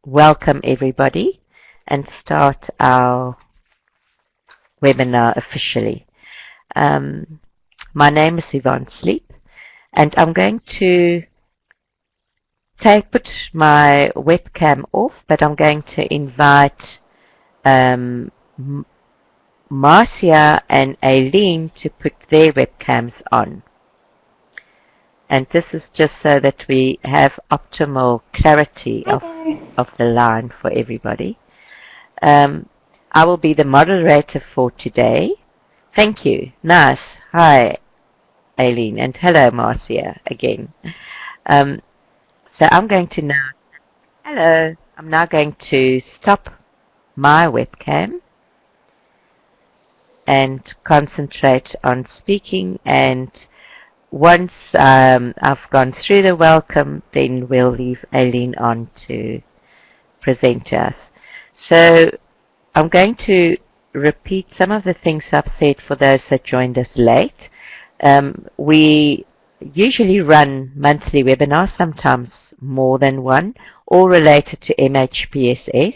welcome everybody and start our webinar officially. My name is Yvonne Sleep, and I'm going to put my webcam off, but I'm going to invite Marcia and Eileen to put their webcams on. And this is just so that we have optimal clarity of the line for everybody. I will be the moderator for today. Thank you. Nice. Hi, Eileen, and hello, Marcia, again. So I'm going to now, hello, I'm now going to stop my webcam and concentrate on speaking, and once I've gone through the welcome, then we'll leave Eileen on to present to us. So I'm going to repeat some of the things I've said for those that joined us late. We usually run monthly webinars, sometimes more than one, all related to MHPSS.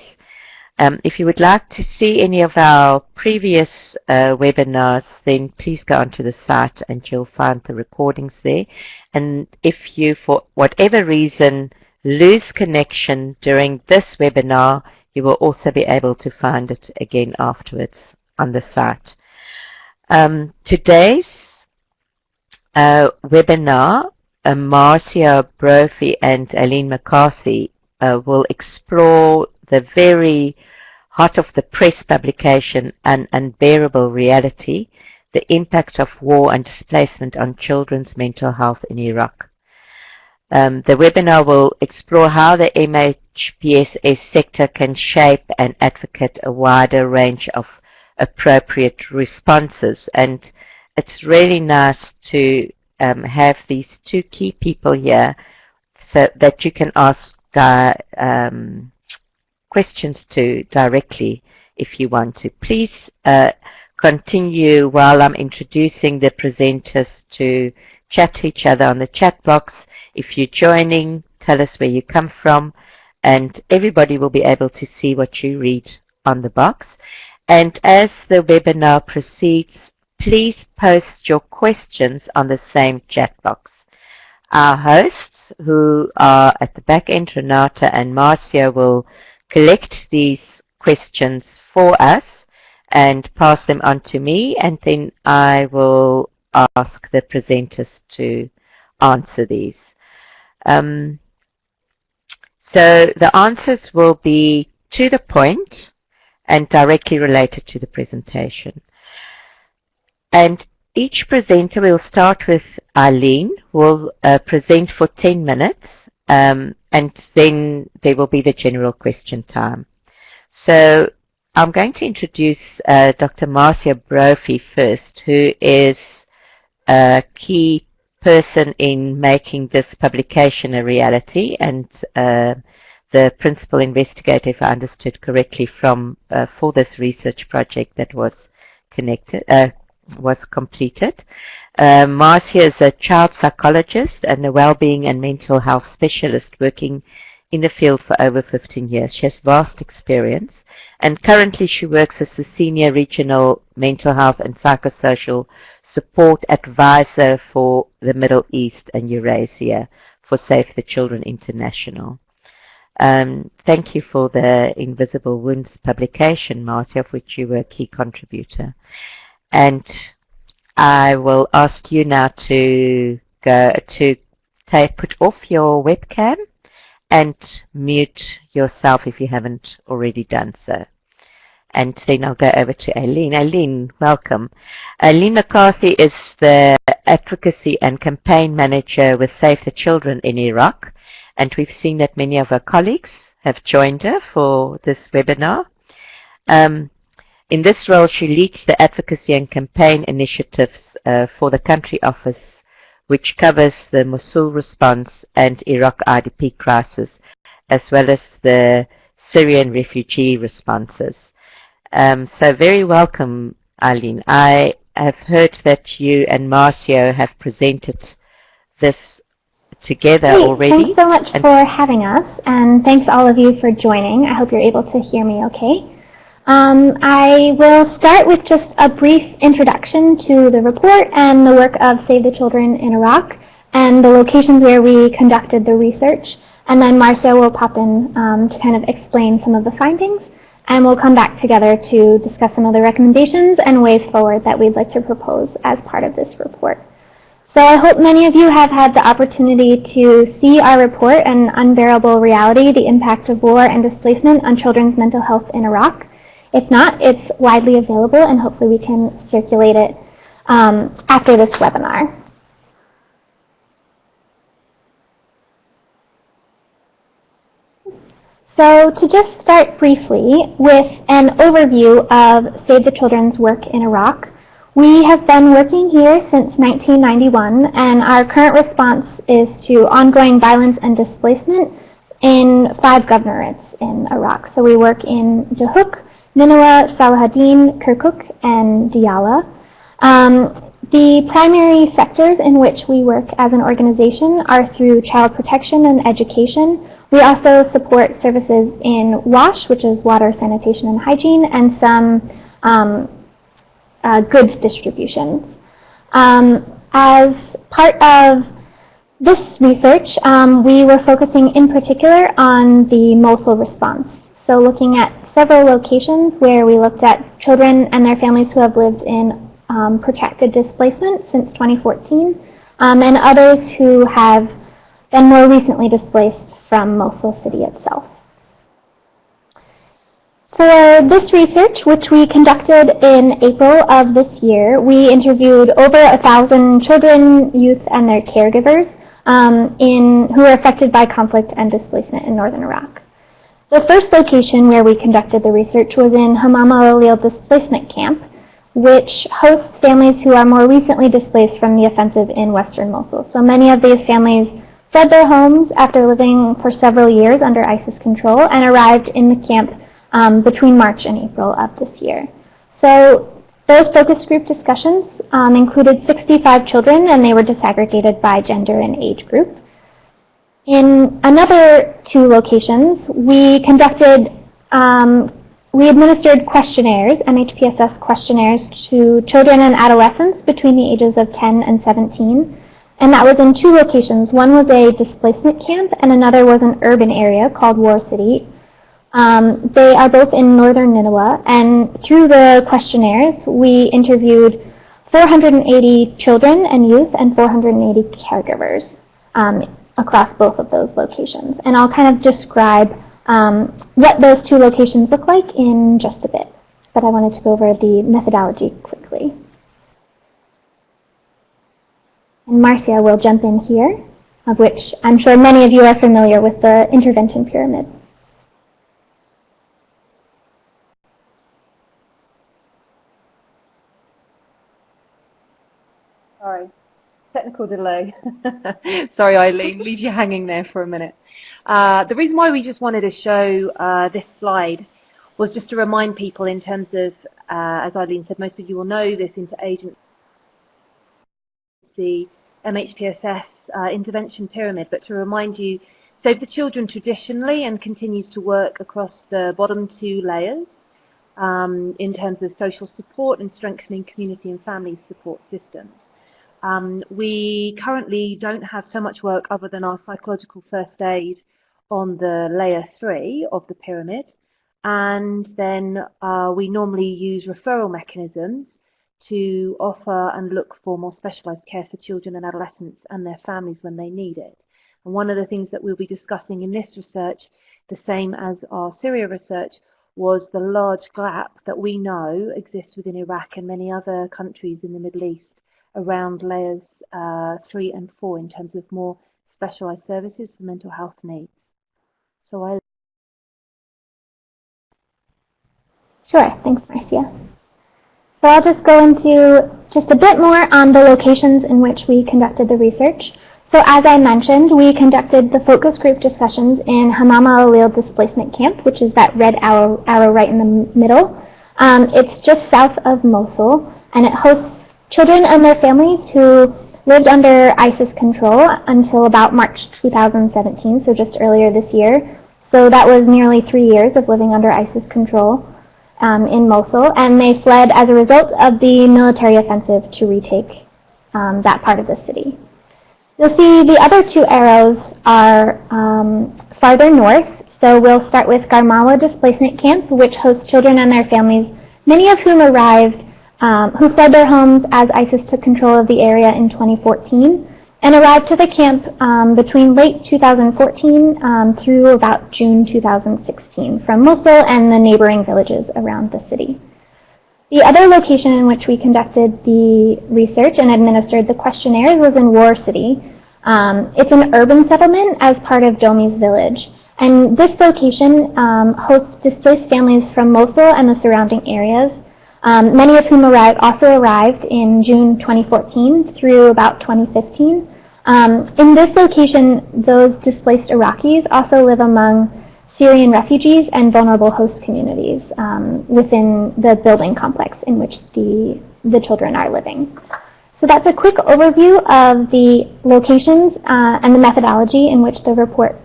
If you would like to see any of our previous webinars, then please go onto the site and you'll find the recordings there. And if you, for whatever reason, lose connection during this webinar, you will also be able to find it again afterwards on the site. Today's webinar, Marcia, Brophy and Eileen McCarthy will explore the very hot of the press publication, An Unbearable Reality, the impact of war and displacement on children's mental health in Iraq. The webinar will explore how the MHPSS sector can shape and advocate a wider range of appropriate responses. And it's really nice to have these two key people here so that you can ask questions to directly if you want to. Please continue while I'm introducing the presenters to chat to each other on the chat box. If you're joining, tell us where you come from, and everybody will be able to see what you read on the box. And as the webinar proceeds, please post your questions on the same chat box. Our hosts, who are at the back end, Renata and Marcia, will collect these questions for us and pass them on to me, and then I will ask the presenters to answer these. So the answers will be to the point and directly related to the presentation. And each presenter, will start with Eileen, will present for 10 minutes, and then there will be the general question time. So I'm going to introduce Dr. Marcia Brophy first, who is a key person in making this publication a reality, and the principal investigator, if I understood correctly, from for this research project that was completed. Marcia is a child psychologist and a well-being and mental health specialist working in the field for over 15 years. She has vast experience, and currently she works as the Senior Regional Mental Health and Psychosocial Support Advisor for the Middle East and Eurasia for Save the Children International. Thank you for the Invisible Wounds publication, Marcia, of which you were a key contributor. And I will ask you now to put off your webcam and mute yourself if you haven't already done so. And then I'll go over to Eileen. Eileen, welcome. Eileen McCarthy is the Advocacy and Campaign Manager with Save the Children in Iraq, and we've seen that many of her colleagues have joined her for this webinar. In this role, she leads the advocacy and campaign initiatives for the country office, which covers the Mosul response and Iraq IDP crisis, as well as the Syrian refugee responses. So very welcome, Eileen. I have heard that you and Marcia have presented this together Great. already. Thanks so much for having us, and thanks all of you for joining. I hope you're able to hear me okay. I will start with just a brief introduction to the report and the work of Save the Children in Iraq and the locations where we conducted the research. And then Marcia will pop in to kind of explain some of the findings. And we'll come back together to discuss some of the recommendations and ways forward that we'd like to propose as part of this report. So I hope many of you have had the opportunity to see our report, An Unbearable Reality, the Impact of War and Displacement on Children's Mental Health in Iraq. If not, it's widely available, and hopefully we can circulate it after this webinar. So to just start briefly with an overview of Save the Children's work in Iraq, we have been working here since 1991, and our current response is to ongoing violence and displacement in 5 governorates in Iraq. So we work in Duhok, Nineveh, Salahadin, Kirkuk, and Diyala. The primary sectors in which we work as an organization are through child protection and education. We also support services in WASH, which is water, sanitation, and hygiene, and some goods distribution. As part of this research, we were focusing in particular on the Mosul response. So looking at several locations where we looked at children and their families who have lived in protracted displacement since 2014, and others who have been more recently displaced from Mosul city itself. For this research, which we conducted in April of this year, we interviewed over 1,000 children, youth, and their caregivers who were affected by conflict and displacement in northern Iraq. The first location where we conducted the research was in Hamam al-Alil displacement camp, which hosts families who are more recently displaced from the offensive in western Mosul. So many of these families fled their homes after living for several years under ISIS control and arrived in the camp between March and April of this year. So those focus group discussions included 65 children, and they were disaggregated by gender and age group. In another 2 locations, we administered questionnaires, MHPSS questionnaires, to children and adolescents between the ages of 10 and 17. And that was in 2 locations. One was a displacement camp, and another was an urban area called War City. They are both in northern Nineveh, and through the questionnaires, we interviewed 480 children and youth and 480 caregivers across both of those locations. And I'll kind of describe what those 2 locations look like in just a bit. But I wanted to go over the methodology quickly. And Marcia will jump in here, of which I'm sure many of you are familiar with the intervention pyramid. Sorry, technical delay. Sorry, Eileen, leave you hanging there for a minute. The reason why we just wanted to show this slide was just to remind people in terms of, as Eileen said, most of you will know this interagency MHPSS intervention pyramid, but to remind you, Save the Children traditionally and continues to work across the bottom 2 layers in terms of social support and strengthening community and family support systems. We currently don't have so much work other than our psychological first aid on the layer 3 of the pyramid, and then we normally use referral mechanisms to offer and look for more specialised care for children and adolescents and their families when they need it. And one of the things that we'll be discussing in this research, the same as our Syria research, was the large gap that we know exists within Iraq and many other countries in the Middle East around layers 3 and 4 in terms of more specialised services for mental health needs. So Sure, thanks, Marcia. So I'll just go into just a bit more on the locations in which we conducted the research. So as I mentioned, we conducted the focus group discussions in Hamam al-Alil displacement camp, which is that red arrow right in the middle. It's just south of Mosul, and it hosts children and their families who lived under ISIS control until about March 2017, so just earlier this year. So that was nearly 3 years of living under ISIS control in Mosul, and they fled as a result of the military offensive to retake that part of the city. You'll see the other two arrows are farther north, so we'll start with Garmawa Displacement Camp, which hosts children and their families, many of whom arrived, who fled their homes as ISIS took control of the area in 2014, and arrived to the camp between late 2014 through about June 2016 from Mosul and the neighboring villages around the city. The other location in which we conducted the research and administered the questionnaires was in War City. It's an urban settlement as part of Domi's village. And this location hosts displaced families from Mosul and the surrounding areas, many of whom also arrived in June 2014 through about 2015. In this location, those displaced Iraqis also live among Syrian refugees and vulnerable host communities within the building complex in which the children are living. So that's a quick overview of the locations and the methodology in which the report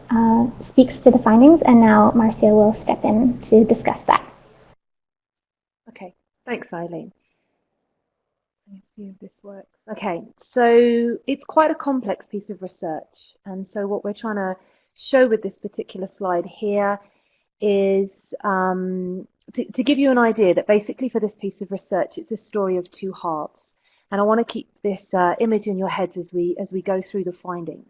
speaks to the findings, and now Marcia will step in to discuss that. Okay, thanks, Eileen. Let me see if this works. Okay, so it's quite a complex piece of research, and so what we're trying to show with this particular slide here is to give you an idea that basically for this piece of research it's a story of two halves, and I want to keep this image in your heads as we go through the findings.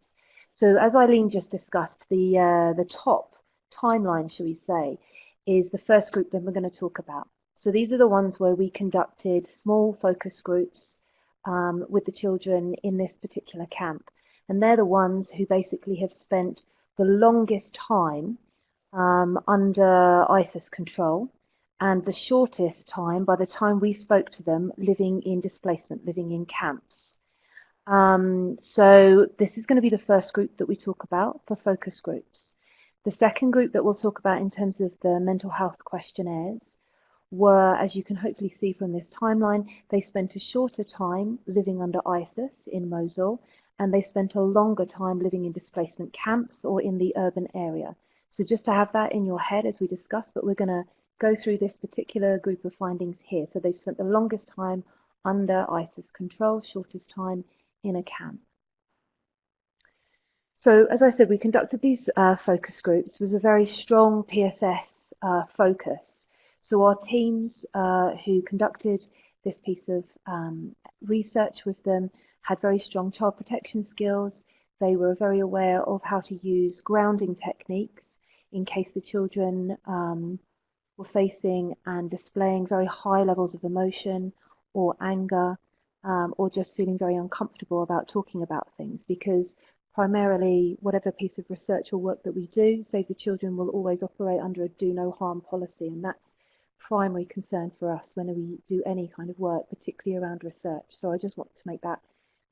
So as Eileen just discussed, the top timeline, shall we say, is the first group that we're going to talk about. So these are the ones where we conducted small focus groups with the children in this particular camp, and they're the ones who basically have spent the longest time under ISIS control, and the shortest time, by the time we spoke to them, living in displacement, living in camps. So this is going to be the first group that we talk about for focus groups. The second group that we'll talk about in terms of the mental health questionnaires were, as you can hopefully see from this timeline, they spent a shorter time living under ISIS in Mosul, and they spent a longer time living in displacement camps or in the urban area. So just to have that in your head as we discuss, but we're going to go through this particular group of findings here. So they've spent the longest time under ISIS control, shortest time in a camp. So as I said, we conducted these focus groups. It was a very strong PSS focus. So our teams who conducted this piece of research with them had very strong child protection skills. They were very aware of how to use grounding techniques in case the children were facing and displaying very high levels of emotion or anger, or just feeling very uncomfortable about talking about things, because primarily whatever piece of research or work that we do, Save the Children will always operate under a do no harm policy, and that's primary concern for us when we do any kind of work, particularly around research. So I just want to make that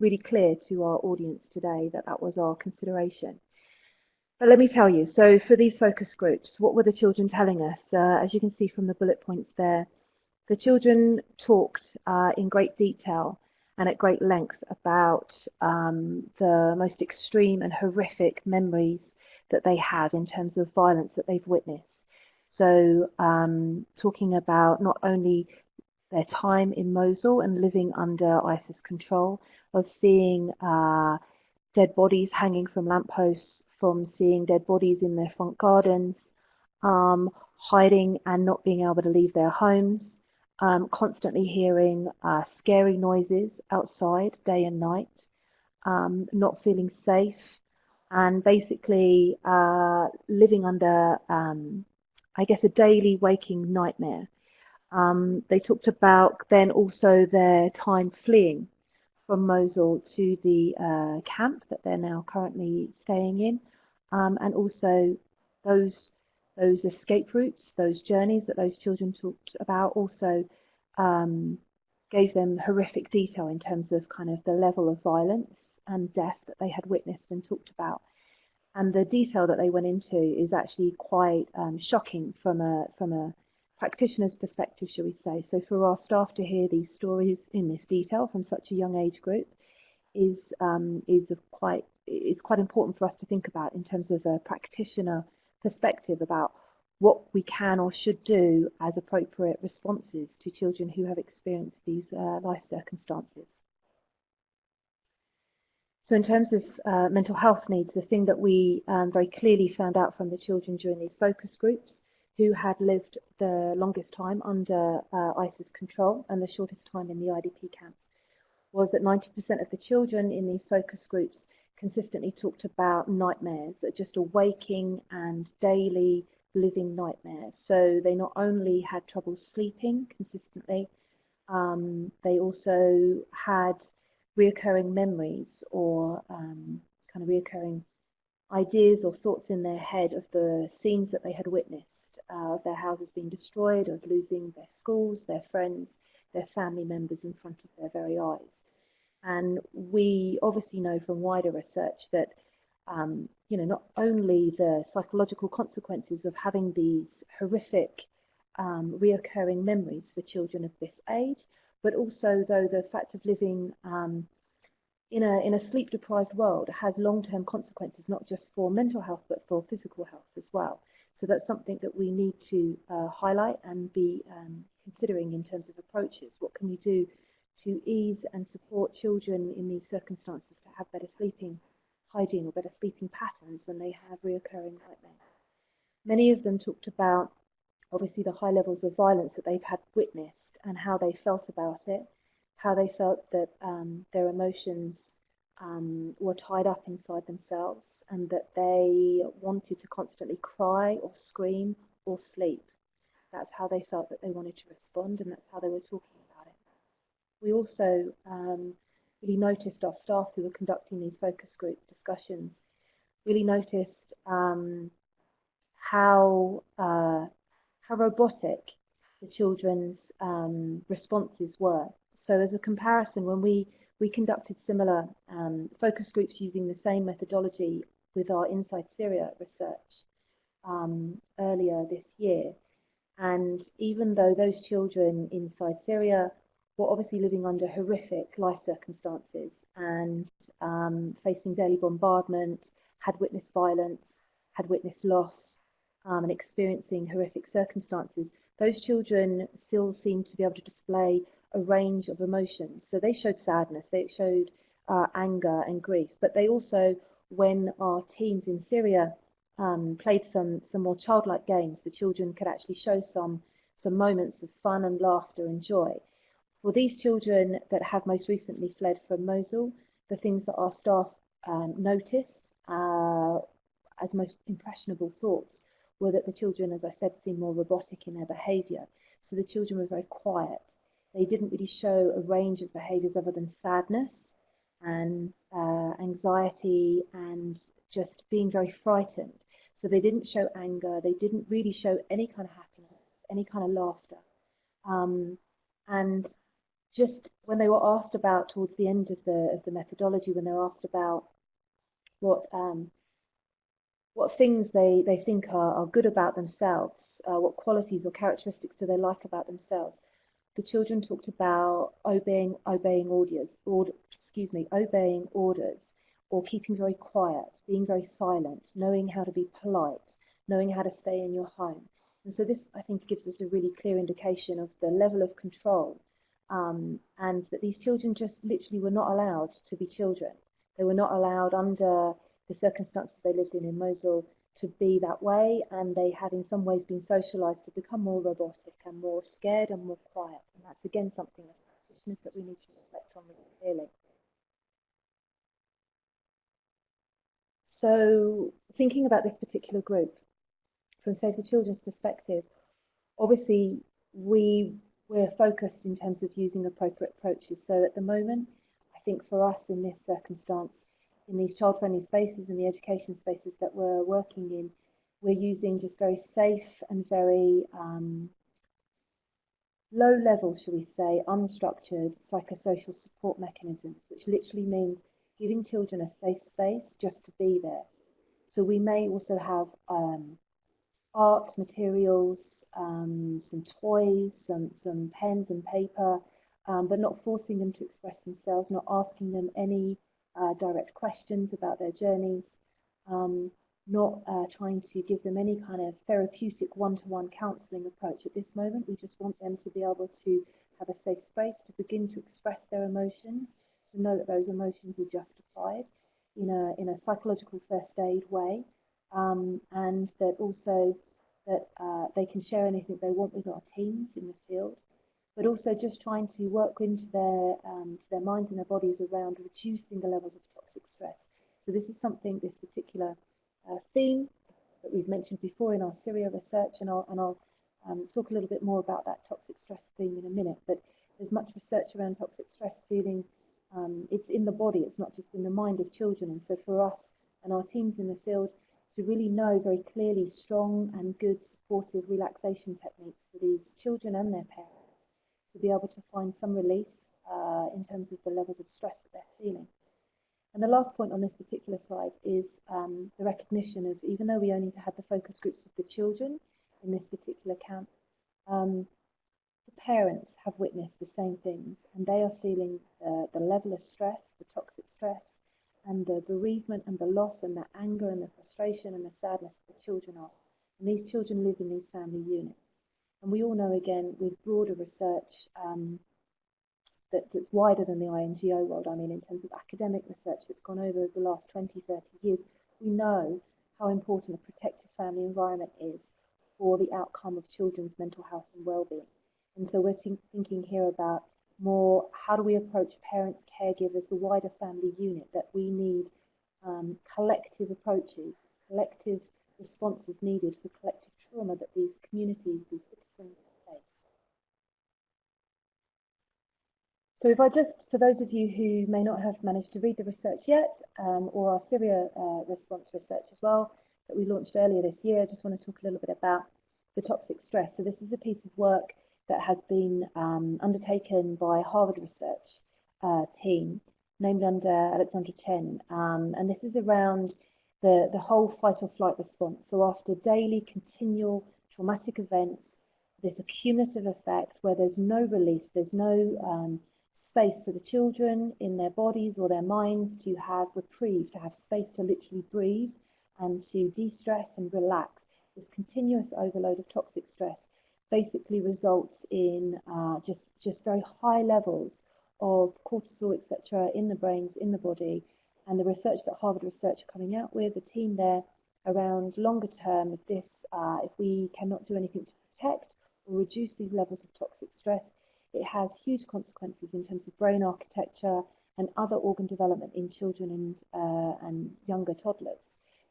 really clear to our audience today that that was our consideration. But let me tell you, so for these focus groups, what were the children telling us? As you can see from the bullet points there, the children talked in great detail and at great length about the most extreme and horrific memories that they have in terms of violence that they've witnessed. So talking about not only their time in Mosul and living under ISIS control, of seeing dead bodies hanging from lampposts, from seeing dead bodies in their front gardens, hiding and not being able to leave their homes, constantly hearing scary noises outside day and night, not feeling safe, and basically living under, I guess, a daily waking nightmare. They talked about then also their time fleeing from Mosul to the camp that they're now currently staying in, and also those escape routes, those journeys that those children talked about, also gave them horrific detail in terms of kind of the level of violence and death that they had witnessed and talked about. And the detail that they went into is actually quite shocking from a practitioner's perspective, shall we say. So for our staff to hear these stories in this detail from such a young age group is quite important for us to think about in terms of a practitioner perspective about what we can or should do as appropriate responses to children who have experienced these life circumstances. So in terms of mental health needs, the thing that we very clearly found out from the children during these focus groups who had lived the longest time under ICE's control and the shortest time in the IDP camps was that 90% of the children in these focus groups consistently talked about nightmares, that just a waking and daily living nightmares. So they not only had trouble sleeping consistently, they also had reoccurring memories or kind of reoccurring ideas or thoughts in their head of the scenes that they had witnessed, of their houses being destroyed, of losing their schools, their friends, their family members in front of their very eyes. And we obviously know from wider research that not only the psychological consequences of having these horrific reoccurring memories for children of this age, but also though the fact of living in a sleep-deprived world has long-term consequences, not just for mental health, but for physical health as well. So that's something that we need to highlight and be considering in terms of approaches. What can we do to ease and support children in these circumstances to have better sleeping hygiene or better sleeping patterns when they have reoccurring nightmares? Many of them talked about, obviously, the high levels of violence that they've had witnessed and how they felt about it, how they felt that their emotions were tied up inside themselves and that they wanted to constantly cry or scream or sleep. That's how they felt that they wanted to respond, and that's how they were talking about it. We also really noticed our staff who were conducting these focus group discussions really noticed how robotic the children's responses were. So as a comparison, when we conducted similar focus groups using the same methodology with our Inside Syria research earlier this year, and even though those children inside Syria were obviously living under horrific life circumstances and facing daily bombardment, had witnessed violence, had witnessed loss, and experiencing horrific circumstances, those children still seemed to be able to display a range of emotions. So they showed sadness, they showed anger and grief, but they also, when our teams in Syria played some more childlike games, the children could actually show some moments of fun and laughter and joy. For these children that have most recently fled from Mosul, the things that our staff noticed as most impressionable thoughts were that the children, as I said, seemed more robotic in their behaviour. So the children were very quiet. They didn't really show a range of behaviours other than sadness and anxiety and just being very frightened. So they didn't show anger. They didn't really show any kind of happiness, any kind of laughter. And just when they were asked about, towards the end of the methodology, when they were asked about what things they think are good about themselves, what qualities or characteristics do they like about themselves, the children talked about obeying orders, or keeping very quiet, being very silent, knowing how to be polite, knowing how to stay in your home. And so this, I think, gives us a really clear indication of the level of control, and that these children just literally were not allowed to be children. They were not allowed, under the circumstances they lived in Mosul, to be that way, and they had in some ways been socialized to become more robotic and more scared and more quiet. And that's again something as practitioners that we need to reflect on really clearly. So thinking about this particular group from Save the Children's perspective, obviously we're focused in terms of using appropriate approaches. So at the moment, I think for us in this circumstance, in these child-friendly spaces and the education spaces that we're working in, we're using just very safe and very low level, shall we say, unstructured psychosocial support mechanisms, which literally means giving children a safe space just to be there. So we may also have art materials, some toys, some pens and paper, but not forcing them to express themselves, not asking them any direct questions about their journeys, not trying to give them any kind of therapeutic one-to-one counselling approach at this moment. We just want them to be able to have a safe space to begin to express their emotions, to know that those emotions are justified in a psychological first aid way, and that also that they can share anything they want with our teams in the field, but also just trying to work into their minds and their bodies around reducing the levels of toxic stress. So this is something, this particular theme that we've mentioned before in our Syria research, and I'll talk a little bit more about that toxic stress theme in a minute. But there's much research around toxic stress feeling. It's in the body, it's not just in the mind of children. And so for us and our teams in the field to really know very clearly strong and good supportive relaxation techniques for these children and their parents to be able to find some relief in terms of the levels of stress that they're feeling. And the last point on this particular slide is the recognition of, even though we only had the focus groups of the children in this particular camp, the parents have witnessed the same things, and they are feeling the level of stress, the toxic stress, and the bereavement and the loss and the anger and the frustration and the sadness that the children are. And these children live in these family units. And we all know, again, with broader research that's wider than the INGO world, I mean, in terms of academic research that's gone over the last 20, 30 years, we know how important a protective family environment is for the outcome of children's mental health and well-being. And so we're thinking here about more, how do we approach parents, caregivers, the wider family unit, that we need collective approaches, collective responses needed for collective trauma that these communities, these citizens face. So if I just, for those of you who may not have managed to read the research yet, or our Syria response research as well, that we launched earlier this year, I just want to talk a little bit about the toxic stress. So this is a piece of work that has been undertaken by a Harvard research team named under Alexandra Chen, and this is around the whole fight or flight response. So after daily continual traumatic events, there's a cumulative effect where there's no release, there's no space for the children in their bodies or their minds to have reprieve, to have space to literally breathe and to de-stress and relax. This continuous overload of toxic stress basically results in just very high levels of cortisol, etc., in the brains, in the body. And the research that Harvard Research are coming out with, the team there, around longer term, if we cannot do anything to protect or reduce these levels of toxic stress, it has huge consequences in terms of brain architecture and other organ development in children and younger toddlers.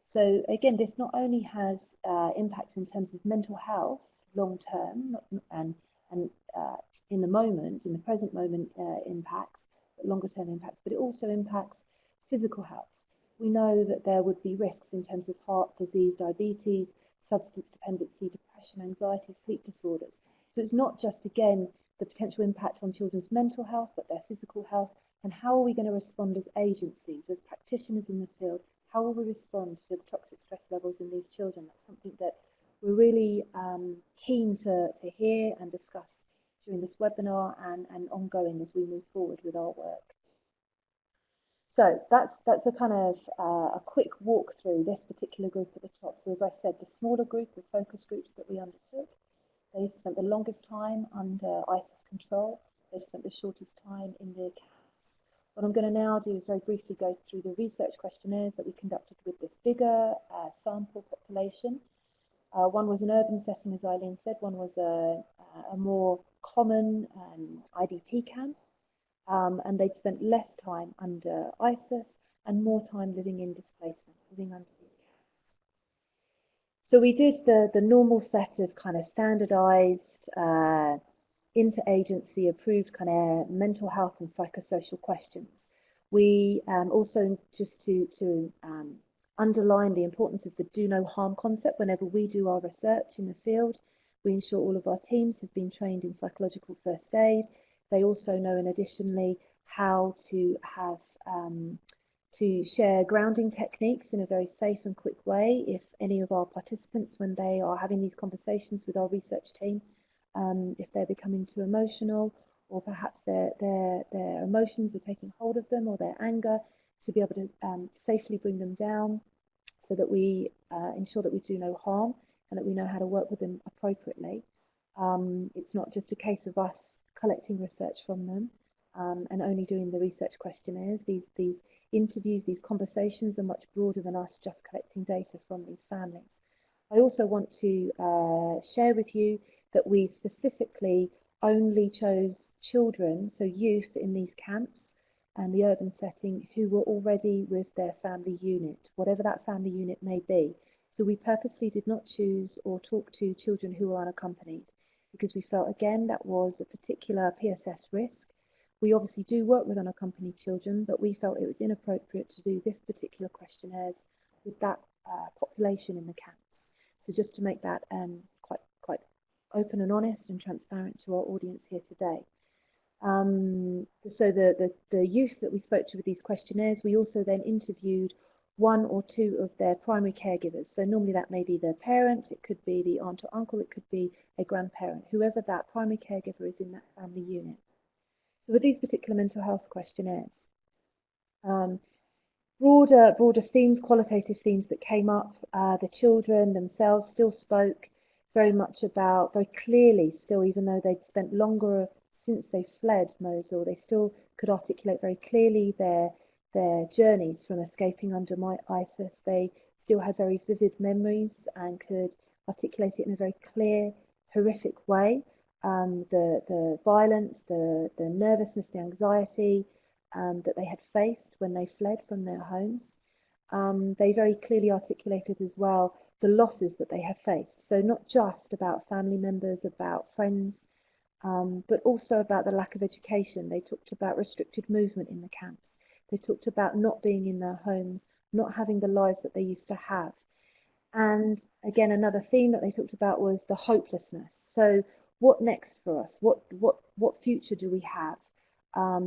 So again, this not only has impacts in terms of mental health long term and in the moment, in the present moment impacts, longer term impacts, but it also impacts physical health. We know that there would be risks in terms of heart disease, diabetes, substance dependency, depression, anxiety, sleep disorders. So it's not just, again, the potential impact on children's mental health, but their physical health. And how are we going to respond as agencies, as practitioners in the field? How will we respond to the toxic stress levels in these children? That's something that we're really keen to hear and discuss during this webinar and ongoing as we move forward with our work. So that's a kind of a quick walk through this particular group at the top. So as I said, the smaller group, the focus groups that we undertook, they spent the longest time under ISIS control. They spent the shortest time in the camp. What I'm going to now do is very briefly go through the research questionnaires that we conducted with this bigger sample population. One was an urban setting, as Eileen said. One was a more common IDP camp. And they'd spent less time under ISIS and more time living in displacement, living under the camps. So we did the normal set of kind of standardized, interagency approved kind of mental health and psychosocial questions. We also, just to underline the importance of the do no harm concept, whenever we do our research in the field, we ensure all of our teams have been trained in psychological first aid. They also know, and additionally, how to have to share grounding techniques in a very safe and quick way if any of our participants, when they are having these conversations with our research team, if they're becoming too emotional or perhaps their emotions are taking hold of them, or their anger, to be able to safely bring them down, so that we ensure that we do no harm and that we know how to work with them appropriately. It's not just a case of us collecting research from them and only doing the research questionnaires. These interviews, these conversations are much broader than us just collecting data from these families. I also want to share with you that we specifically only chose children, so youth in these camps and the urban setting, who were already with their family unit, whatever that family unit may be. So we purposely did not choose or talk to children who were unaccompanied, because we felt, again, that was a particular PSS risk. We obviously do work with unaccompanied children, but we felt it was inappropriate to do this particular questionnaires with that population in the camps. So just to make that quite open and honest and transparent to our audience here today. So the youth that we spoke to with these questionnaires, we also then interviewed one or two of their primary caregivers. So normally that may be their parent, it could be the aunt or uncle, it could be a grandparent, whoever that primary caregiver is in that family unit. So with these particular mental health questionnaires, broader themes, qualitative themes that came up, the children themselves still spoke very much about, very clearly still, even though they'd spent longer since they fled Mosul, they still could articulate very clearly their journeys from escaping under ISIS. They still had very vivid memories and could articulate it in a very clear, horrific way. The violence, the nervousness, the anxiety that they had faced when they fled from their homes. They very clearly articulated as well the losses that they have faced. So not just about family members, about friends, but also about the lack of education. They talked about restricted movement in the camps. They talked about not being in their homes, not having the lives that they used to have. And again, another theme that they talked about was the hopelessness. So what next for us? What future do we have?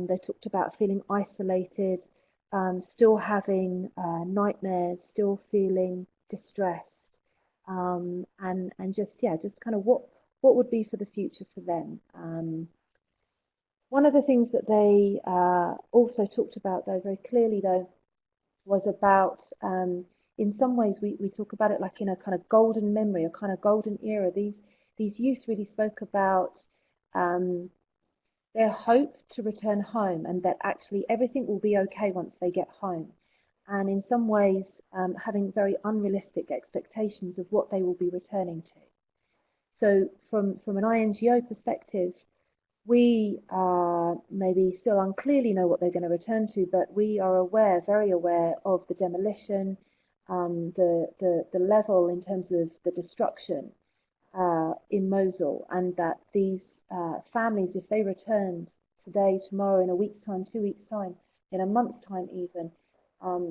They talked about feeling isolated, still having nightmares, still feeling distressed, and just kind of what would be for the future for them. One of the things that they also talked about, though, very clearly, though, was about, in some ways, we talk about it like in a kind of golden memory, a kind of golden era. These youth really spoke about their hope to return home, and that actually everything will be okay once they get home. And in some ways, having very unrealistic expectations of what they will be returning to. So from an INGO perspective, we maybe still unclearly know what they're going to return to, but we are aware, very aware of the demolition, the level in terms of the destruction in Mosul, and that these families, if they returned today, tomorrow, in a week's time, 2 weeks' time, in a month's time even,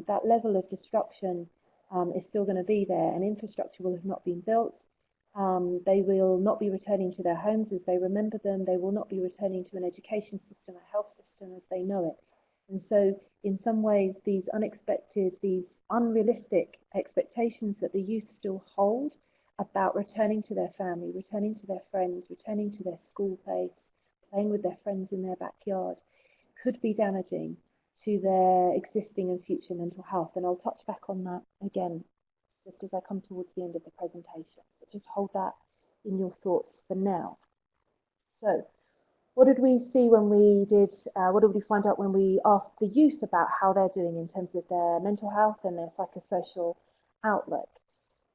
that level of destruction is still going to be there, and infrastructure will have not been built. They will not be returning to their homes as they remember them. They will not be returning to an education system, a health system as they know it. And so in some ways, these unexpected, these unrealistic expectations that the youth still hold about returning to their family, returning to their friends, returning to their school place, playing with their friends in their backyard, could be damaging to their existing and future mental health. And I'll touch back on that again just as I come towards the end of the presentation. But just hold that in your thoughts for now. So what did we see when we did, what did we find out when we asked the youth about how they're doing in terms of their mental health and their psychosocial outlook?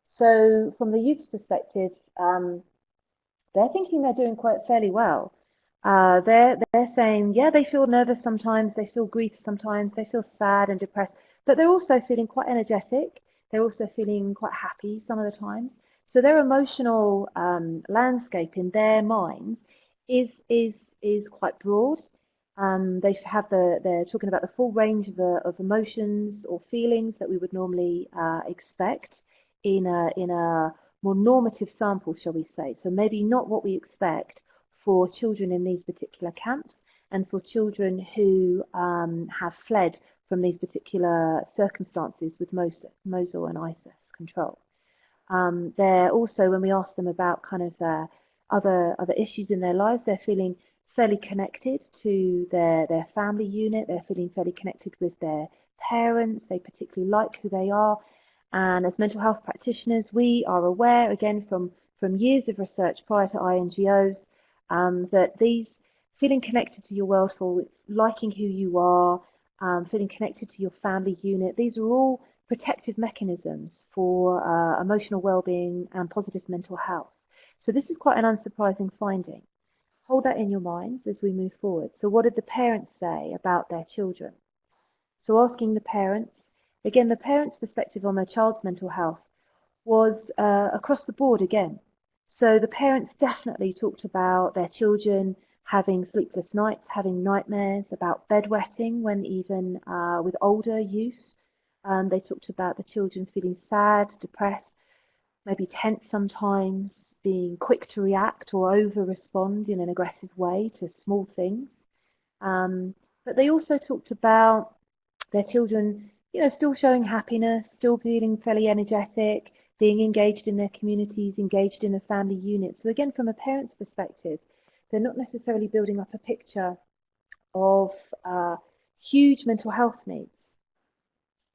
So from the youth's perspective, they're thinking they're doing quite fairly well. They're saying, yeah, they feel nervous sometimes, they feel grief sometimes, they feel sad and depressed, but they're also feeling quite energetic. They're also feeling quite happy some of the times. So their emotional landscape in their minds is quite broad. They're talking about the full range of emotions or feelings that we would normally expect in a more normative sample, shall we say. So maybe not what we expect for children in these particular camps and for children who have fled from these particular circumstances with Mosul and ISIS control. They're also, when we ask them about kind of other issues in their lives, they're feeling fairly connected to their family unit. They're feeling fairly connected with their parents. They particularly like who they are. And as mental health practitioners, we are aware, again, from years of research prior to INGOs, that these feeling connected to your world, for liking who you are, feeling connected to your family unit, these are all protective mechanisms for emotional well-being and positive mental health. So this is quite an unsurprising finding. Hold that in your minds as we move forward. So what did the parents say about their children? So asking the parents, again, the parents' perspective on their child's mental health was across the board again. So the parents definitely talked about their children having sleepless nights, having nightmares, about bedwetting when even with older youth. They talked about the children feeling sad, depressed, maybe tense sometimes, being quick to react or over-respond in an aggressive way to small things. But they also talked about their children, still showing happiness, still feeling fairly energetic, being engaged in their communities, engaged in a family unit. So again, from a parent's perspective, they're not necessarily building up a picture of huge mental health needs.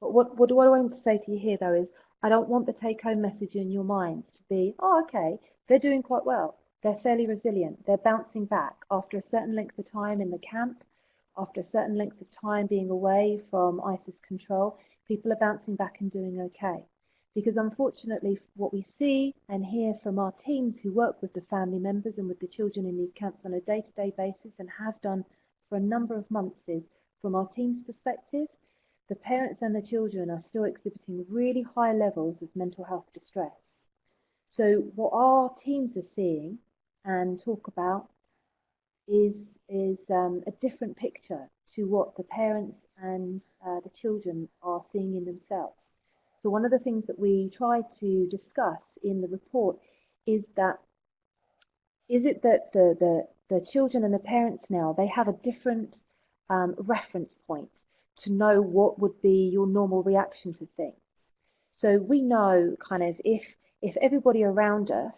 But what I want to say to you here, though, is I don't want the take-home message in your mind to be, oh, okay, they're doing quite well. They're fairly resilient. They're bouncing back after a certain length of time in the camp, after a certain length of time being away from ISIS control. People are bouncing back and doing okay. Because unfortunately, what we see and hear from our teams who work with the family members and with the children in these camps on a day-to-day basis and have done for a number of months is, from our team's perspective, the parents and the children are still exhibiting really high levels of mental health distress. So what our teams are seeing and talk about is a different picture to what the parents and the children are seeing in themselves. So one of the things that we try to discuss in the report is that the children and the parents now, they have a different reference point to know what would be your normal reaction to things. So we know kind of if everybody around us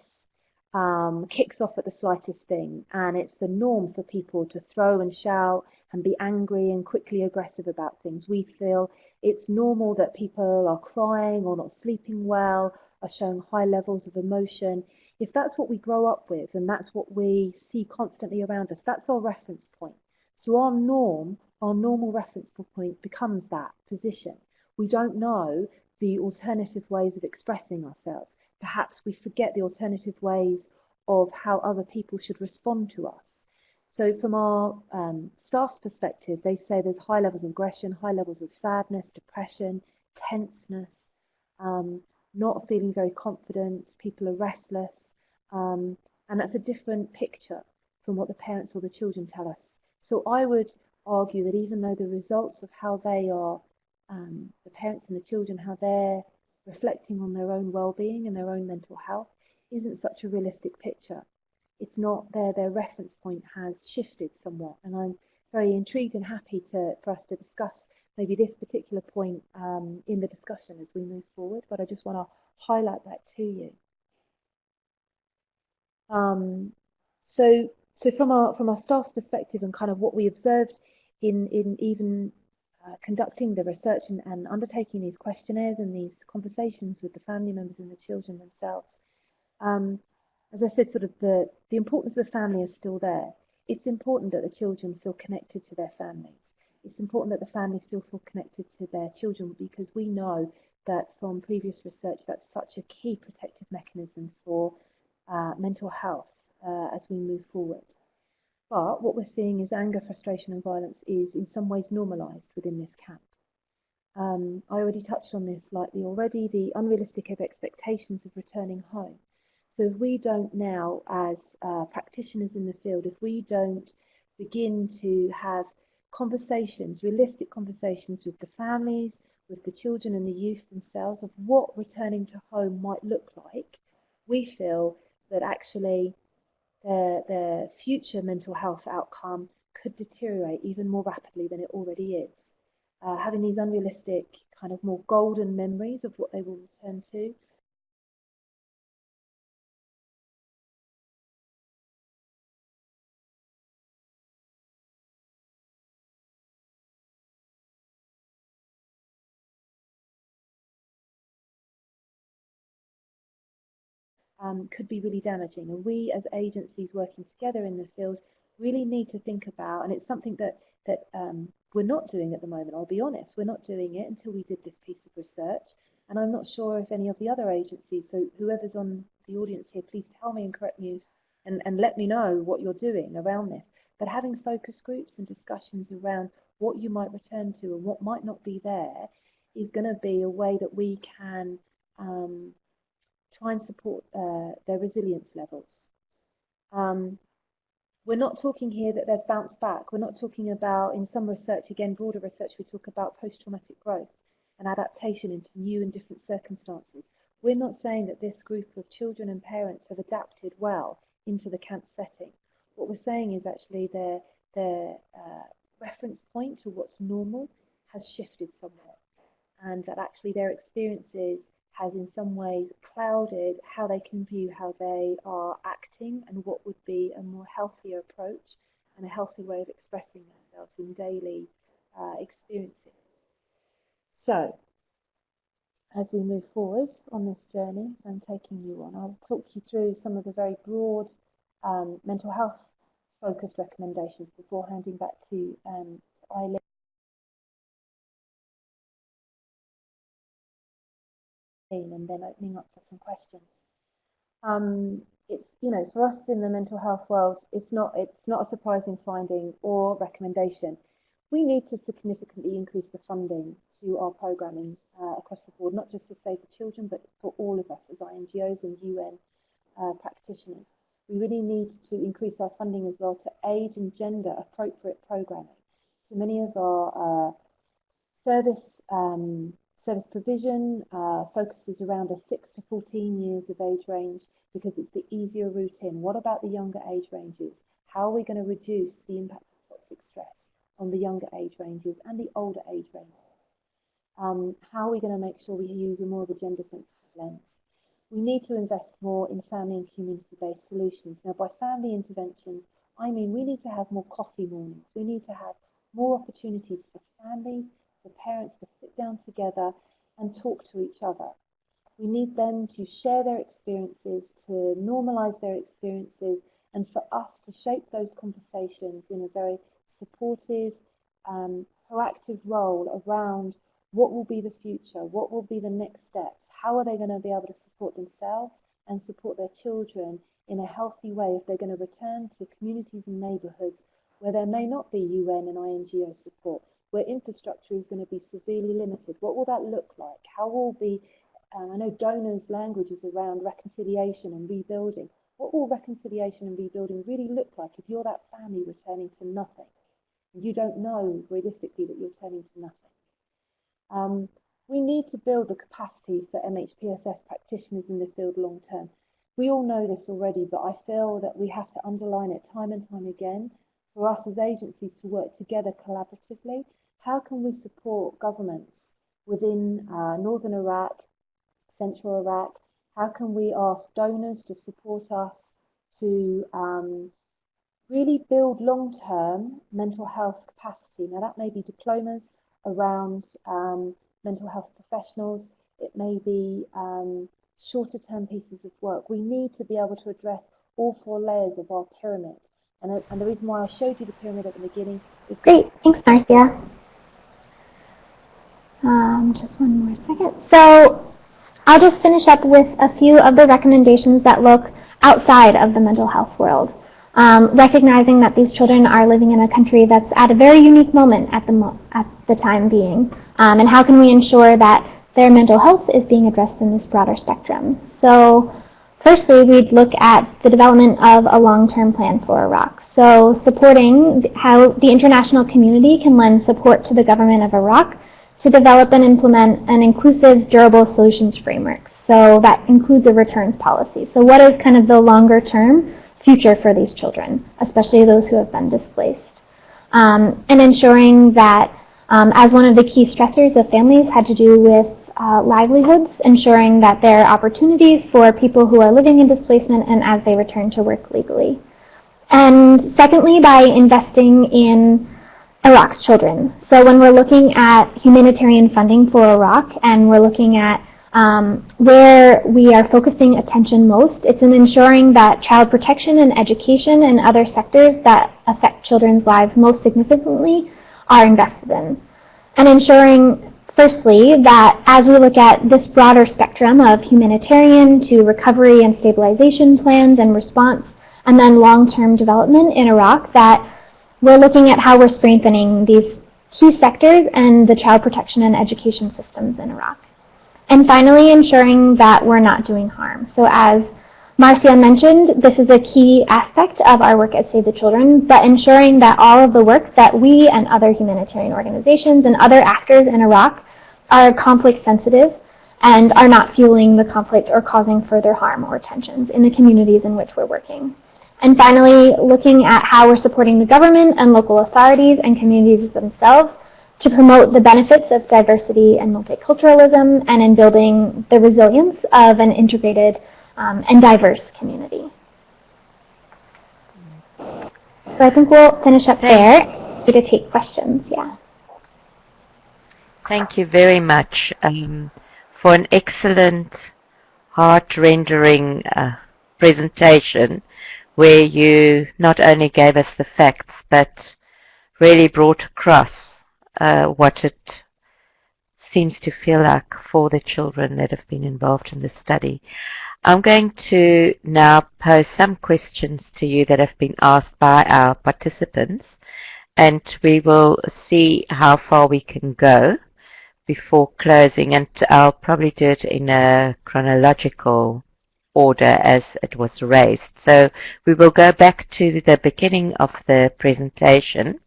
kicks off at the slightest thing, and it's the norm for people to throw and shout and be angry and quickly aggressive about things. We feel it's normal that people are crying or not sleeping well, are showing high levels of emotion. If that's what we grow up with and that's what we see constantly around us, that's our reference point. So our normal reference point becomes that position. We don't know the alternative ways of expressing ourselves. Perhaps we forget the alternative ways of how other people should respond to us. So from our staff's perspective, they say there's high levels of aggression, high levels of sadness, depression, tenseness, not feeling very confident, people are restless, and that's a different picture from what the parents or the children tell us. So I would argue that even though the results of how they are, the parents and the children, how they're reflecting on their own well-being and their own mental health isn't such a realistic picture. It's not their reference point has shifted somewhat, and I'm very intrigued and happy for us to discuss maybe this particular point in the discussion as we move forward, but I just want to highlight that to you. So from our staff's perspective and kind of what we observed in even conducting the research and undertaking these questionnaires and these conversations with the family members and the children themselves, as I said, sort of the importance of the family is still there. It's important that the children feel connected to their families. It's important that the families still feel connected to their children, because we know that from previous research that's such a key protective mechanism for mental health as we move forward. But what we're seeing is anger, frustration and violence is in some ways normalised within this camp. I already touched on this slightly already, the unrealistic expectations of returning home. So if we don't now, as practitioners in the field, if we don't begin to have conversations, realistic conversations with the families, with the children and the youth themselves of what returning to home might look like, we feel that actually their future mental health outcome could deteriorate even more rapidly than it already is. Having these unrealistic, kind of more golden memories of what they will return to could be really damaging. And we as agencies working together in the field really need to think about, and it's something that we're not doing at the moment, I'll be honest, we're not doing it until we did this piece of research. And I'm not sure if any of the other agencies, so whoever's on the audience here, please tell me and correct me and let me know what you're doing around this. But having focus groups and discussions around what you might return to and what might not be there is going to be a way that we can try and support their resilience levels. We're not talking here that they've bounced back. We're not talking about, in some research, again, broader research, we talk about post-traumatic growth and adaptation into new and different circumstances. We're not saying that this group of children and parents have adapted well into the camp setting. What we're saying is actually their reference point to what's normal has shifted somewhat, and that actually their experiences has in some ways clouded how they can view how they are acting and what would be a more healthier approach and a healthy way of expressing themselves in daily experiences. So, as we move forward on this journey I'm taking you on, I'll talk you through some of the very broad mental health focused recommendations before handing back to Eileen. And then opening up for some questions. It's, you know, for us in the mental health world, it's not a surprising finding or recommendation. We need to significantly increase the funding to our programming across the board, not just for Save the Children, but for all of us as INGOs and UN practitioners. We really need to increase our funding as well to age and gender appropriate programming. So many of our service provision focuses around a 6 to 14 years of age range because it's the easier route in. What about the younger age ranges? How are we going to reduce the impact of toxic stress on the younger age ranges and the older age ranges? How are we going to make sure we use more of a gender-sensitive lens? We need to invest more in family and community-based solutions. Now, by family interventions, I mean we need to have more coffee mornings. We need to have more opportunities for families, for parents to sit down together and talk to each other. We need them to share their experiences, to normalise their experiences, and for us to shape those conversations in a very supportive, proactive role around what will be the future, what will be the next steps, how are they going to be able to support themselves and support their children in a healthy way if they're going to return to communities and neighbourhoods where there may not be UN and INGO support, where infrastructure is going to be severely limited. What will that look like? How will be, I know donors' language is around reconciliation and rebuilding. What will reconciliation and rebuilding really look like if you're that family returning to nothing? And you don't know realistically that you're turning to nothing. We need to build the capacity for MHPSS practitioners in the field long term. We all know this already, but I feel that we have to underline it time and time again for us as agencies to work together collaboratively. How can we support governments within northern Iraq, central Iraq? How can we ask donors to support us to really build long-term mental health capacity? Now that may be diplomas around mental health professionals. It may be shorter-term pieces of work. We need to be able to address all 4 layers of our pyramid. And the reason why I showed you the pyramid at the beginning is... Great, thanks, Marcia. Just one more second. So I'll just finish up with a few of the recommendations that look outside of the mental health world, recognizing that these children are living in a country that's at a very unique moment at the time being, and how can we ensure that their mental health is being addressed in this broader spectrum. So firstly, we'd look at the development of a long-term plan for Iraq. So supporting how the international community can lend support to the government of Iraq to develop and implement an inclusive, durable solutions framework. So that includes a returns policy. So what is kind of the longer-term future for these children, especially those who have been displaced? And ensuring that, as one of the key stressors of families had to do with livelihoods, ensuring that there are opportunities for people who are living in displacement and as they return to work legally. And secondly, by investing in Iraq's children. So when we're looking at humanitarian funding for Iraq and we're looking at Where we are focusing attention most, it's in ensuring that child protection and education and other sectors that affect children's lives most significantly are invested in. And ensuring, firstly, that as we look at this broader spectrum of humanitarian to recovery and stabilization plans and response, and then long-term development in Iraq, that we're looking at how we're strengthening these key sectors and the child protection and education systems in Iraq. And finally, ensuring that we're not doing harm. So as Marcia mentioned, this is a key aspect of our work at Save the Children, but ensuring that all of the work that we and other humanitarian organizations and other actors in Iraq are conflict sensitive and are not fueling the conflict or causing further harm or tensions in the communities in which we're working. And finally, looking at how we're supporting the government and local authorities and communities themselves to promote the benefits of diversity and multiculturalism and in building the resilience of an integrated and diverse community. So I think we'll finish up there to take questions. Yeah. Thank you very much for an excellent, heart-rendering presentation where you not only gave us the facts but really brought across what it seems to feel like for the children that have been involved in the study. I'm going to now pose some questions to you that have been asked by our participants, and we will see how far we can go before closing, and I'll probably do it in a chronological order as it was raised. So we will go back to the beginning of the presentation,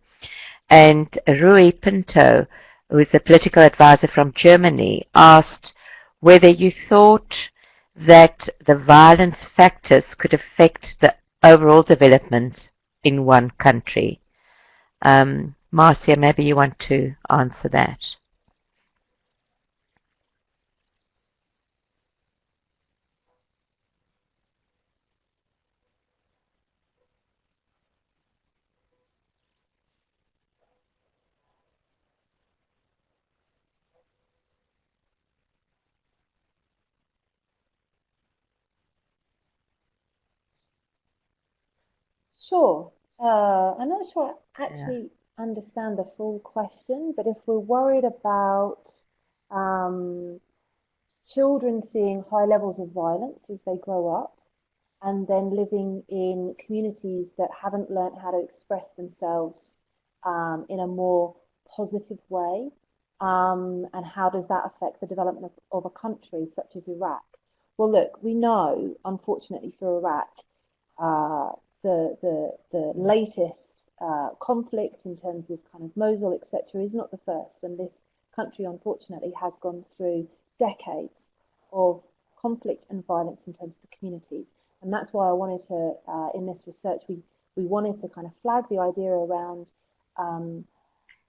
and Rui Pinto, who is a political advisor from Germany, asked whether you thought that the violence factors could affect the overall development in one country. Marcia, maybe you want to answer that. Sure. I'm not sure I actually understand the full question, but if we're worried about children seeing high levels of violence as they grow up and then living in communities that haven't learnt how to express themselves in a more positive way, and how does that affect the development of a country such as Iraq? Well, look, we know, unfortunately for Iraq, the latest conflict in terms of kind of Mosul, etc., is not the first, and this country, unfortunately, has gone through decades of conflict and violence in terms of the community, and that's why I wanted to, in this research, we wanted to kind of flag the idea around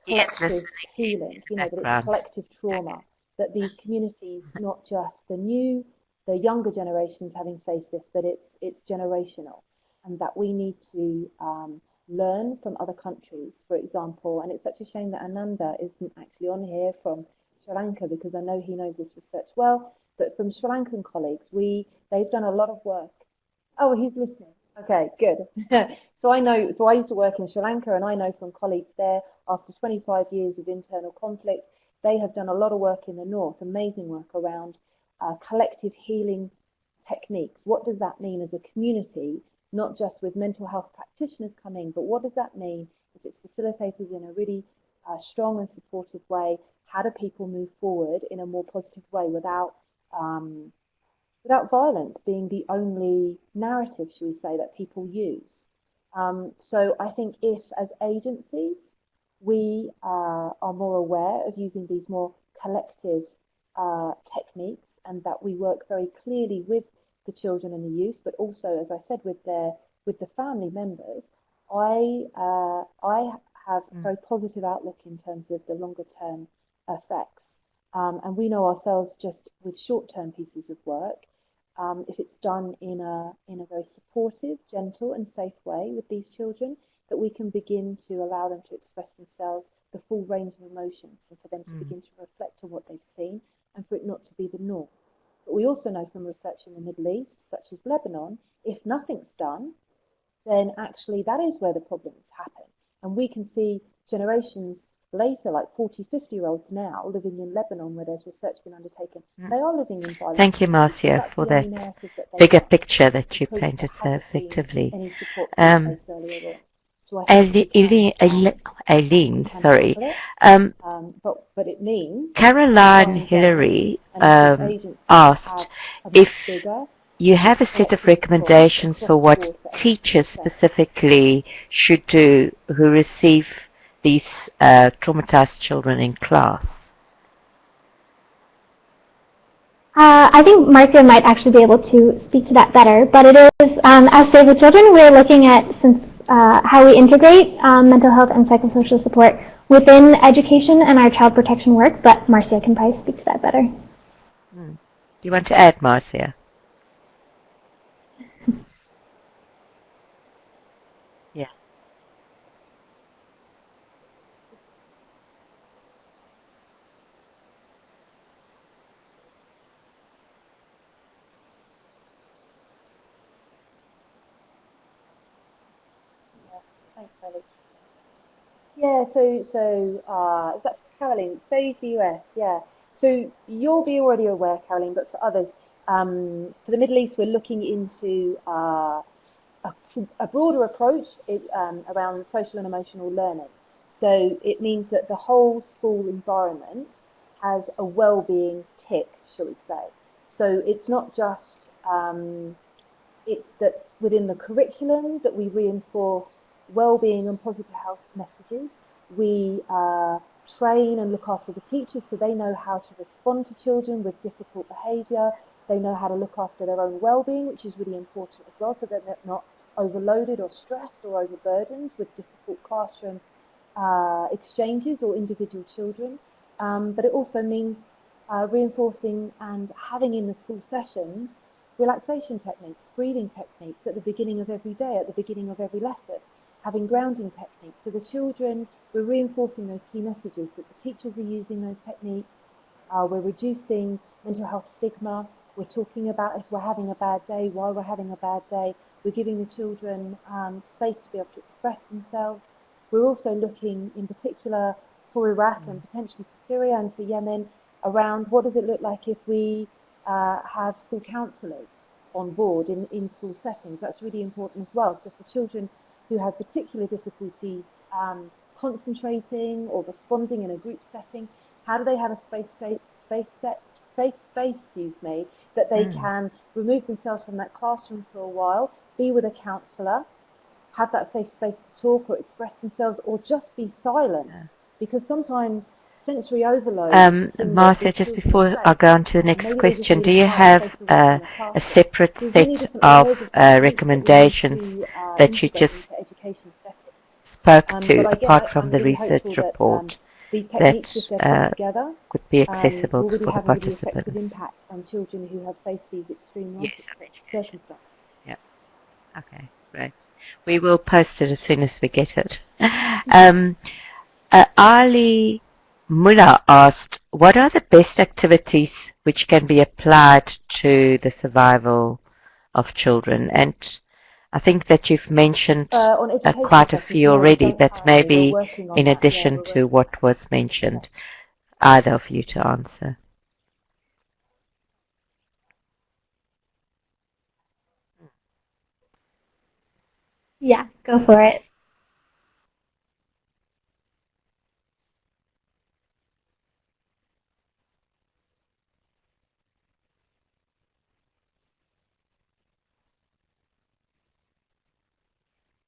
collective healing, you know, that it's collective trauma, that these communities, not just the younger generations having faced this, but it's generational, and that we need to learn from other countries, for example. And it's such a shame that Ananda isn't actually on here from Sri Lanka, because I know he knows this research well, but from Sri Lankan colleagues, they've done a lot of work. Oh, he's listening. Okay, good. So I used to work in Sri Lanka, and I know from colleagues there, after 25 years of internal conflict, they have done a lot of work in the north, amazing work around collective healing techniques. What does that mean as a community, not just with mental health practitioners coming, but what does that mean if it's facilitated in a really strong and supportive way? How do people move forward in a more positive way without violence being the only narrative, shall we say, that people use? So I think if, as agencies, we are more aware of using these more collective techniques, and that we work very clearly with the children and the youth, but also, as I said, with the family members, I have a very positive outlook in terms of the longer term effects. And we know ourselves, just with short-term pieces of work, if it's done in a very supportive, gentle and safe way with these children, that we can begin to allow them to express themselves, the full range of emotions, and for them to begin to reflect on what they've seen, and for it not to be the norm. But we also know from research in the Middle East, such as Lebanon, if nothing's done, then actually that is where the problems happen. And we can see generations later, like 40, 50-year-olds now living in Lebanon where there's research been undertaken, they are living in violence. Thank you, Marcia, for that bigger picture that you painted so effectively. Eileen, sorry. But it means Caroline Hillary asked if you have a set of recommendations for what teachers specifically should do who receive these traumatized children in class. I think Marcia might actually be able to speak to that better, but it is, as Save the Children, we're looking at how we integrate mental health and psychosocial support within education and our child protection work, but Marcia can probably speak to that better. Do you want to add, Marcia? Yeah. Thanks, Ellie. Yeah, so that's Caroline, Save the US, yeah. So you'll be already aware, Caroline, but for others, for the Middle East, we're looking into a broader approach around social and emotional learning. So it means that the whole school environment has a well-being tick, shall we say. So it's not just, it's that within the curriculum that we reinforce well-being and positive health messages. We train and look after the teachers so they know how to respond to children with difficult behaviour. They know how to look after their own well-being, which is really important as well, so that they're not overloaded or stressed or overburdened with difficult classroom exchanges or individual children. But it also means reinforcing and having in the school sessions relaxation techniques, breathing techniques at the beginning of every day, at the beginning of every lesson, having grounding techniques. So the children, we're reinforcing those key messages that the teachers are using those techniques. We're reducing mental health stigma. We're talking about if we're having a bad day, why we're having a bad day. We're giving the children space to be able to express themselves. We're also looking in particular for Iraq and potentially for Syria and for Yemen around what does it look like if we have school counsellors on board in school settings. That's really important as well. So for children who have particular difficulties concentrating or responding in a group setting, how do they have a safe space that they can remove themselves from that classroom for a while, be with a counsellor, have that safe space to talk or express themselves or just be silent. Because sometimes sensory overload. Marcia, just before I go on to the next question, do you have a separate set of recommendations that you just spoke to, apart from the research report, that could be accessible for the participants? Impact on children who have faced these extreme life circumstances. Yeah. Okay, great. We will post it as soon as we get it. Ali Muller asked, what are the best activities which can be applied to the survival of children? And I think that you've mentioned quite a few already, but maybe in addition to what was mentioned, either of you to answer. Yeah, go for it.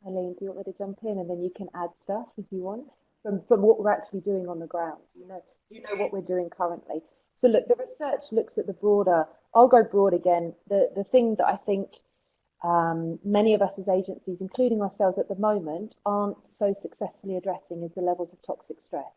Eileen, do you want me to jump in and then you can add stuff if you want from what we're actually doing on the ground? You know what we're doing currently. So look, the research looks at the broader. I'll go broad again. The thing that I think many of us as agencies, including ourselves at the moment, aren't so successfully addressing is the levels of toxic stress.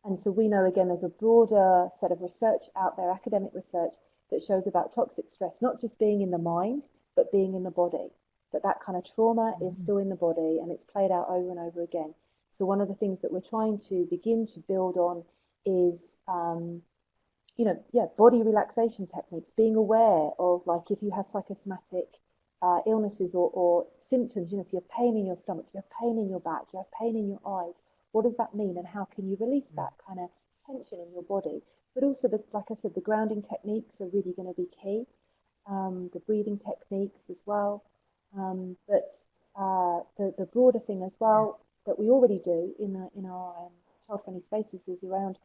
And so we know again there's a broader set of research out there, academic research, that shows about toxic stress, not just being in the mind, but being in the body. That kind of trauma is still in the body and it's played out over and over again. So one of the things that we're trying to begin to build on is body relaxation techniques, being aware of, like, if you have psychosomatic illnesses or symptoms, if you have pain in your stomach, you have pain in your back, you have pain in your eyes, what does that mean and how can you release that kind of tension in your body? But also, like I said, the grounding techniques are really going to be key, the breathing techniques as well. But the broader thing as well that we already do in our child-friendly spaces is around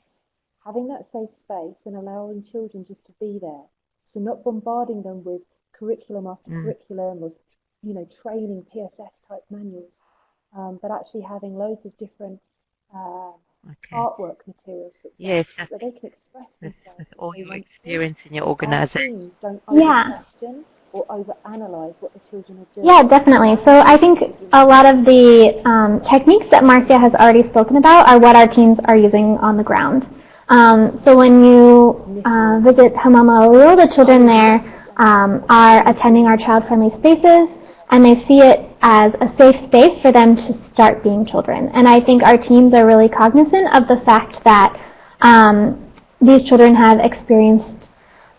having that safe space and allowing children just to be there. So not bombarding them with curriculum after curriculum of, training PSS type manuals, but actually having loads of different artwork materials for them, so they can express themselves. With all your experience in your organisation. Teams don't over-question or over-analyze what the children are doing. Yeah, definitely. So I think a lot of the techniques that Marcia has already spoken about are what our teams are using on the ground. So when you visit Hamama Olu, the children there are attending our child-friendly spaces, and they see it as a safe space for them to start being children. And I think our teams are really cognizant of the fact that these children have experienced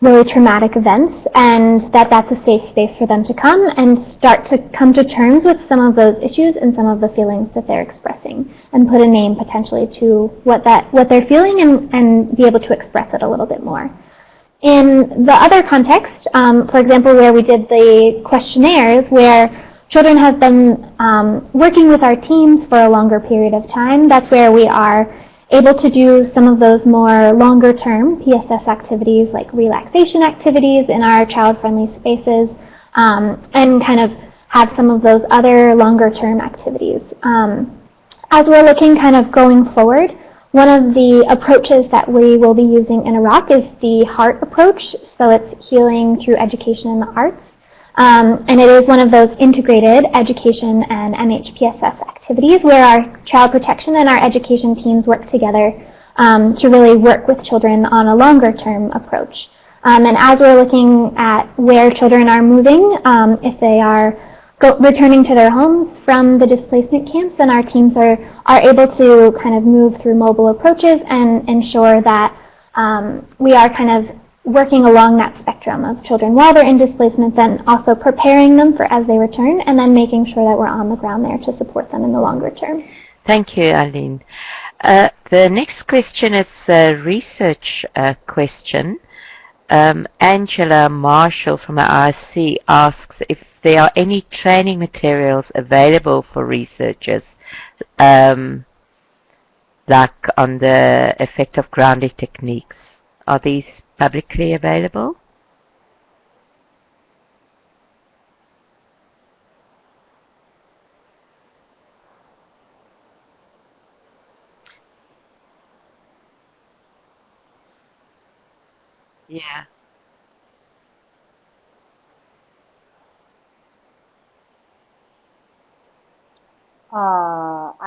really traumatic events, and that's a safe space for them to come and start to come to terms with some of those issues and some of the feelings that they're expressing, and put a name potentially to what they're feeling and be able to express it a little bit more. In the other context, for example, where we did the questionnaires, where children have been working with our teams for a longer period of time, that's where we are able to do some of those more longer-term PSS activities, like relaxation activities in our child-friendly spaces, and kind of have some of those other longer-term activities. As we're looking kind of going forward, one of the approaches that we will be using in Iraq is the HEART approach, so it's healing through education in the arts. And it is one of those integrated education and MHPSS activities where our child protection and our education teams work together to really work with children on a longer-term approach. And as we're looking at where children are moving, if they are returning to their homes from the displacement camps, then our teams are able to kind of move through mobile approaches and ensure that we are kind of working along that spectrum of children while they're in displacement, then also preparing them for as they return, and then making sure that we're on the ground there to support them in the longer term. Thank you, Eileen. The next question is a research question. Angela Marshall from IRC asks if there are any training materials available for researchers, like on the effect of grounding techniques. Are these publicly available? Yeah.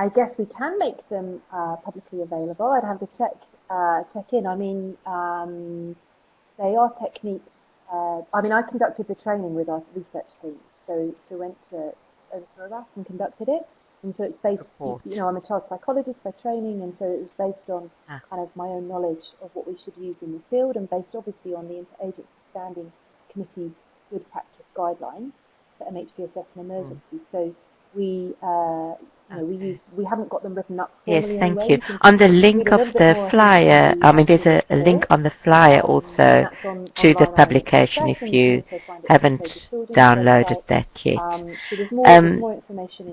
I guess we can make them publicly available. I'd have to check in. I mean, they are techniques. I mean, I conducted the training with our research teams, so went over to Iraq and conducted it. And so it's based, I'm a child psychologist by training, and so it was based on kind of my own knowledge of what we should use in the field, and based obviously on the Interagency Standing Committee good practice guidelines for MHPSS and emergency. So we we haven't got them written up formally. Yes, thank you. On the link of the flyer, I mean, there's a link on the flyer also to the publication if you haven't downloaded that yet.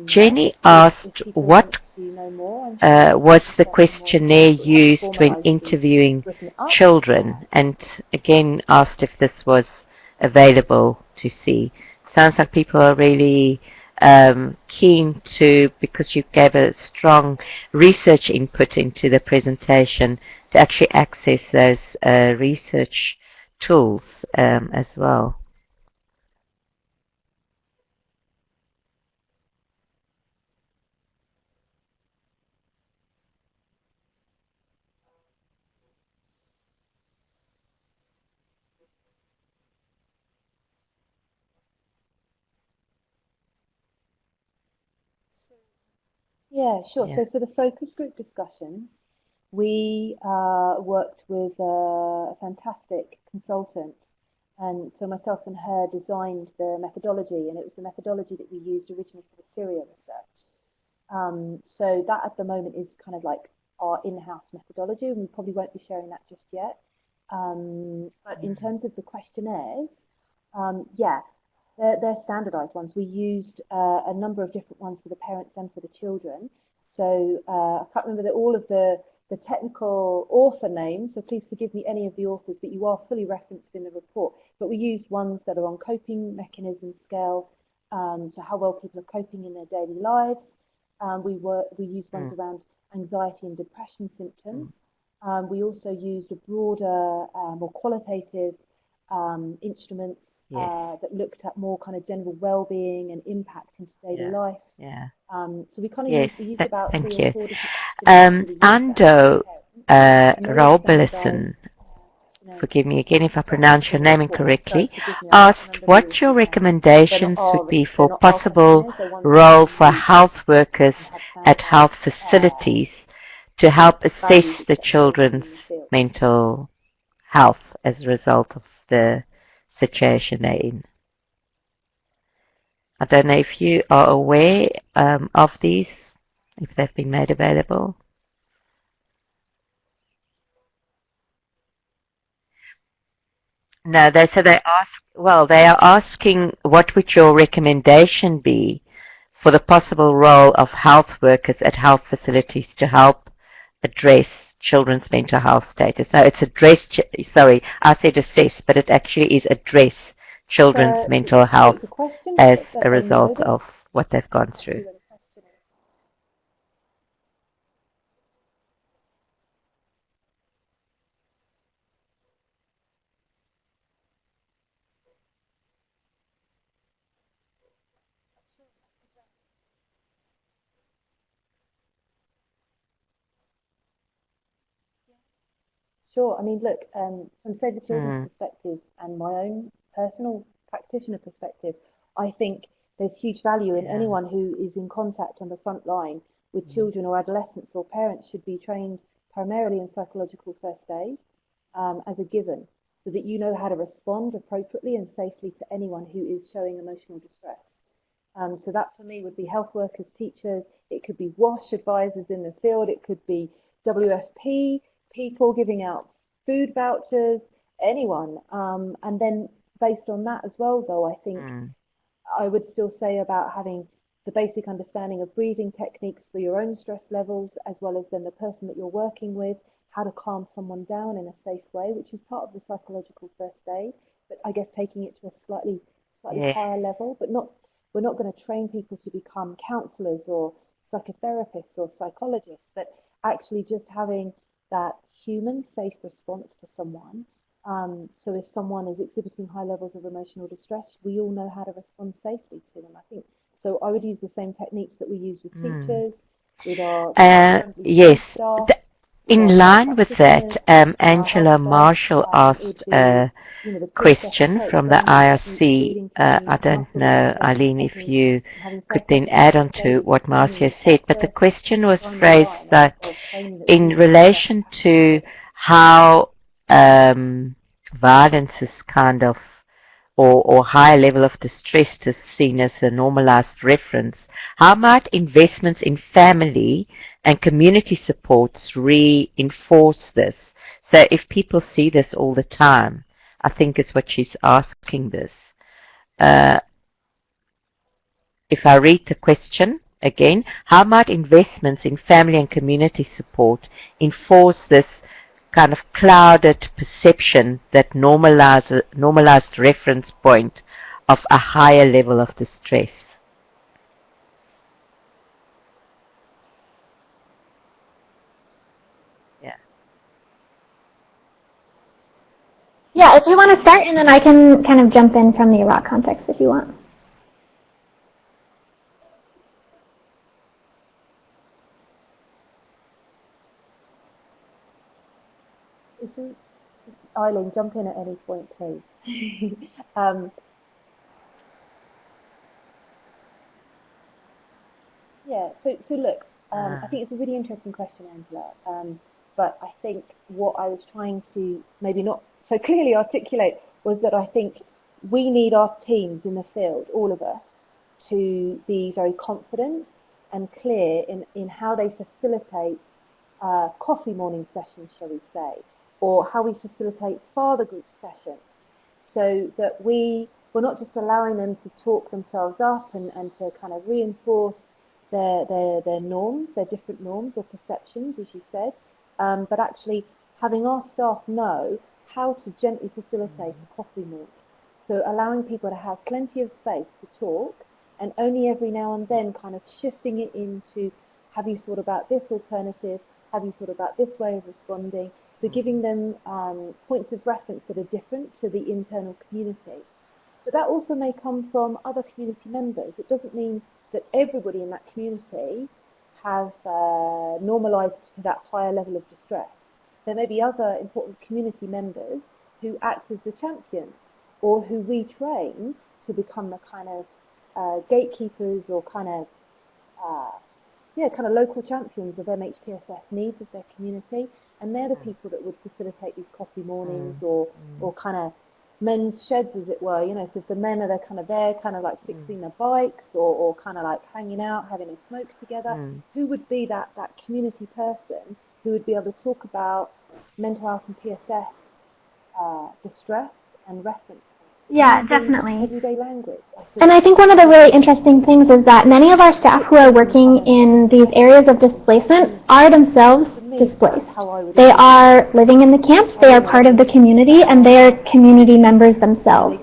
Jenny asked what was the questionnaire used when interviewing children, and again asked if this was available to see. Sounds like people are really keen to, because you gave a strong research input into the presentation, to actually access those research tools as well. Yeah, sure. Yeah. So for the focus group discussions, we worked with a fantastic consultant, and so myself and her designed the methodology, and it was the methodology that we used originally for the Syria research. So that at the moment is kind of like our in-house methodology, and we probably won't be sharing that just yet. But in terms of the questionnaires, yeah, they're standardized ones. We used a number of different ones for the parents and for the children. So I can't remember all of the technical author names, so please forgive me any of the authors, but you are fully referenced in the report. But we used ones that are on coping mechanism scale, so how well people are coping in their daily lives. We used ones around anxiety and depression symptoms. We also used a broader, more qualitative instruments that looked at more kind of general well-being and impact into daily life. Yeah. So we kind of used about 3 or 4 different Ando Rolbelison, forgive me again if I pronounce your name incorrectly, asked what your recommendations would be for possible role for health workers at health facilities to help assess the children's mental health as a result of the situation they're in. I don't know if you are aware of these, if they've been made available. No, they are asking what would your recommendation be for the possible role of health workers at health facilities to help address children's mental health status. No, it's address, sorry, I said assess, but it actually is address children's mental health as a result of what they've gone through. Sure. I mean, look, from Save the Children's perspective and my own personal practitioner perspective, I think there's huge value in anyone who is in contact on the front line with children or adolescents or parents should be trained primarily in psychological first aid as a given, so that you know how to respond appropriately and safely to anyone who is showing emotional distress. So that for me would be health workers, teachers, it could be WASH advisors in the field, it could be WFP people giving out food vouchers, anyone. And then based on that as well, though, I think I would still say about having the basic understanding of breathing techniques for your own stress levels, as well as then the person that you're working with, how to calm someone down in a safe way, which is part of the psychological first aid, but I guess taking it to a slightly higher level, but we're not going to train people to become counselors or psychotherapists or psychologists, but actually just having that human safe response to someone. So if someone is exhibiting high levels of emotional distress, we all know how to respond safely to them. I think so. I would use the same techniques that we use with teachers, with our staff. In line with that, Angela Marshall asked a question from the IRC. I don't know, Eileen, if you could then add on to what Marcia said, but the question was phrased that in relation to how violence is kind of, or higher level of distress is seen as a normalized reference, how might investments in family and community supports reinforce this? So if people see this all the time, I think is what she's asking this. If I read the question again, how might investments in family and community support enforce this kind of clouded perception that normalized reference point of a higher level of distress? Yeah, if you want to start, and then I can kind of jump in from the Iraq context if you want. Eileen, jump in at any point, please. Yeah, so look, I think it's a really interesting question, Angela. but I think what I was trying to maybe not so clearly articulate was that I think we need our teams in the field, all of us, to be very confident and clear in how they facilitate coffee morning sessions, shall we say, or how we facilitate father group sessions, so that we're not just allowing them to talk themselves up and to kind of reinforce their norms, their different norms or perceptions, as you said, but actually having our staff know how to gently facilitate a coffee morning. So allowing people to have plenty of space to talk, and only every now and then kind of shifting it into, have you thought about this alternative? Have you thought about this way of responding? So giving them points of reference that are different to the internal community. But that also may come from other community members. It doesn't mean that everybody in that community have normalized to that higher level of distress. There may be other important community members who act as the champions, or who we train to become the kind of gatekeepers or kind of local champions of MHPSS needs of their community, and they're the people that would facilitate these coffee mornings or kind of men's sheds, as it were. You know, so if the men are there kind of like fixing their bikes or kind of like hanging out, having a smoke together, who would be that community person who would be able to talk about mental health and PSS distress and reference. Yeah, definitely. Everyday language. And I think one of the really interesting things is that many of our staff who are working in these areas of displacement are themselves displaced. They are living in the camps, they are part of the community, and they are community members themselves.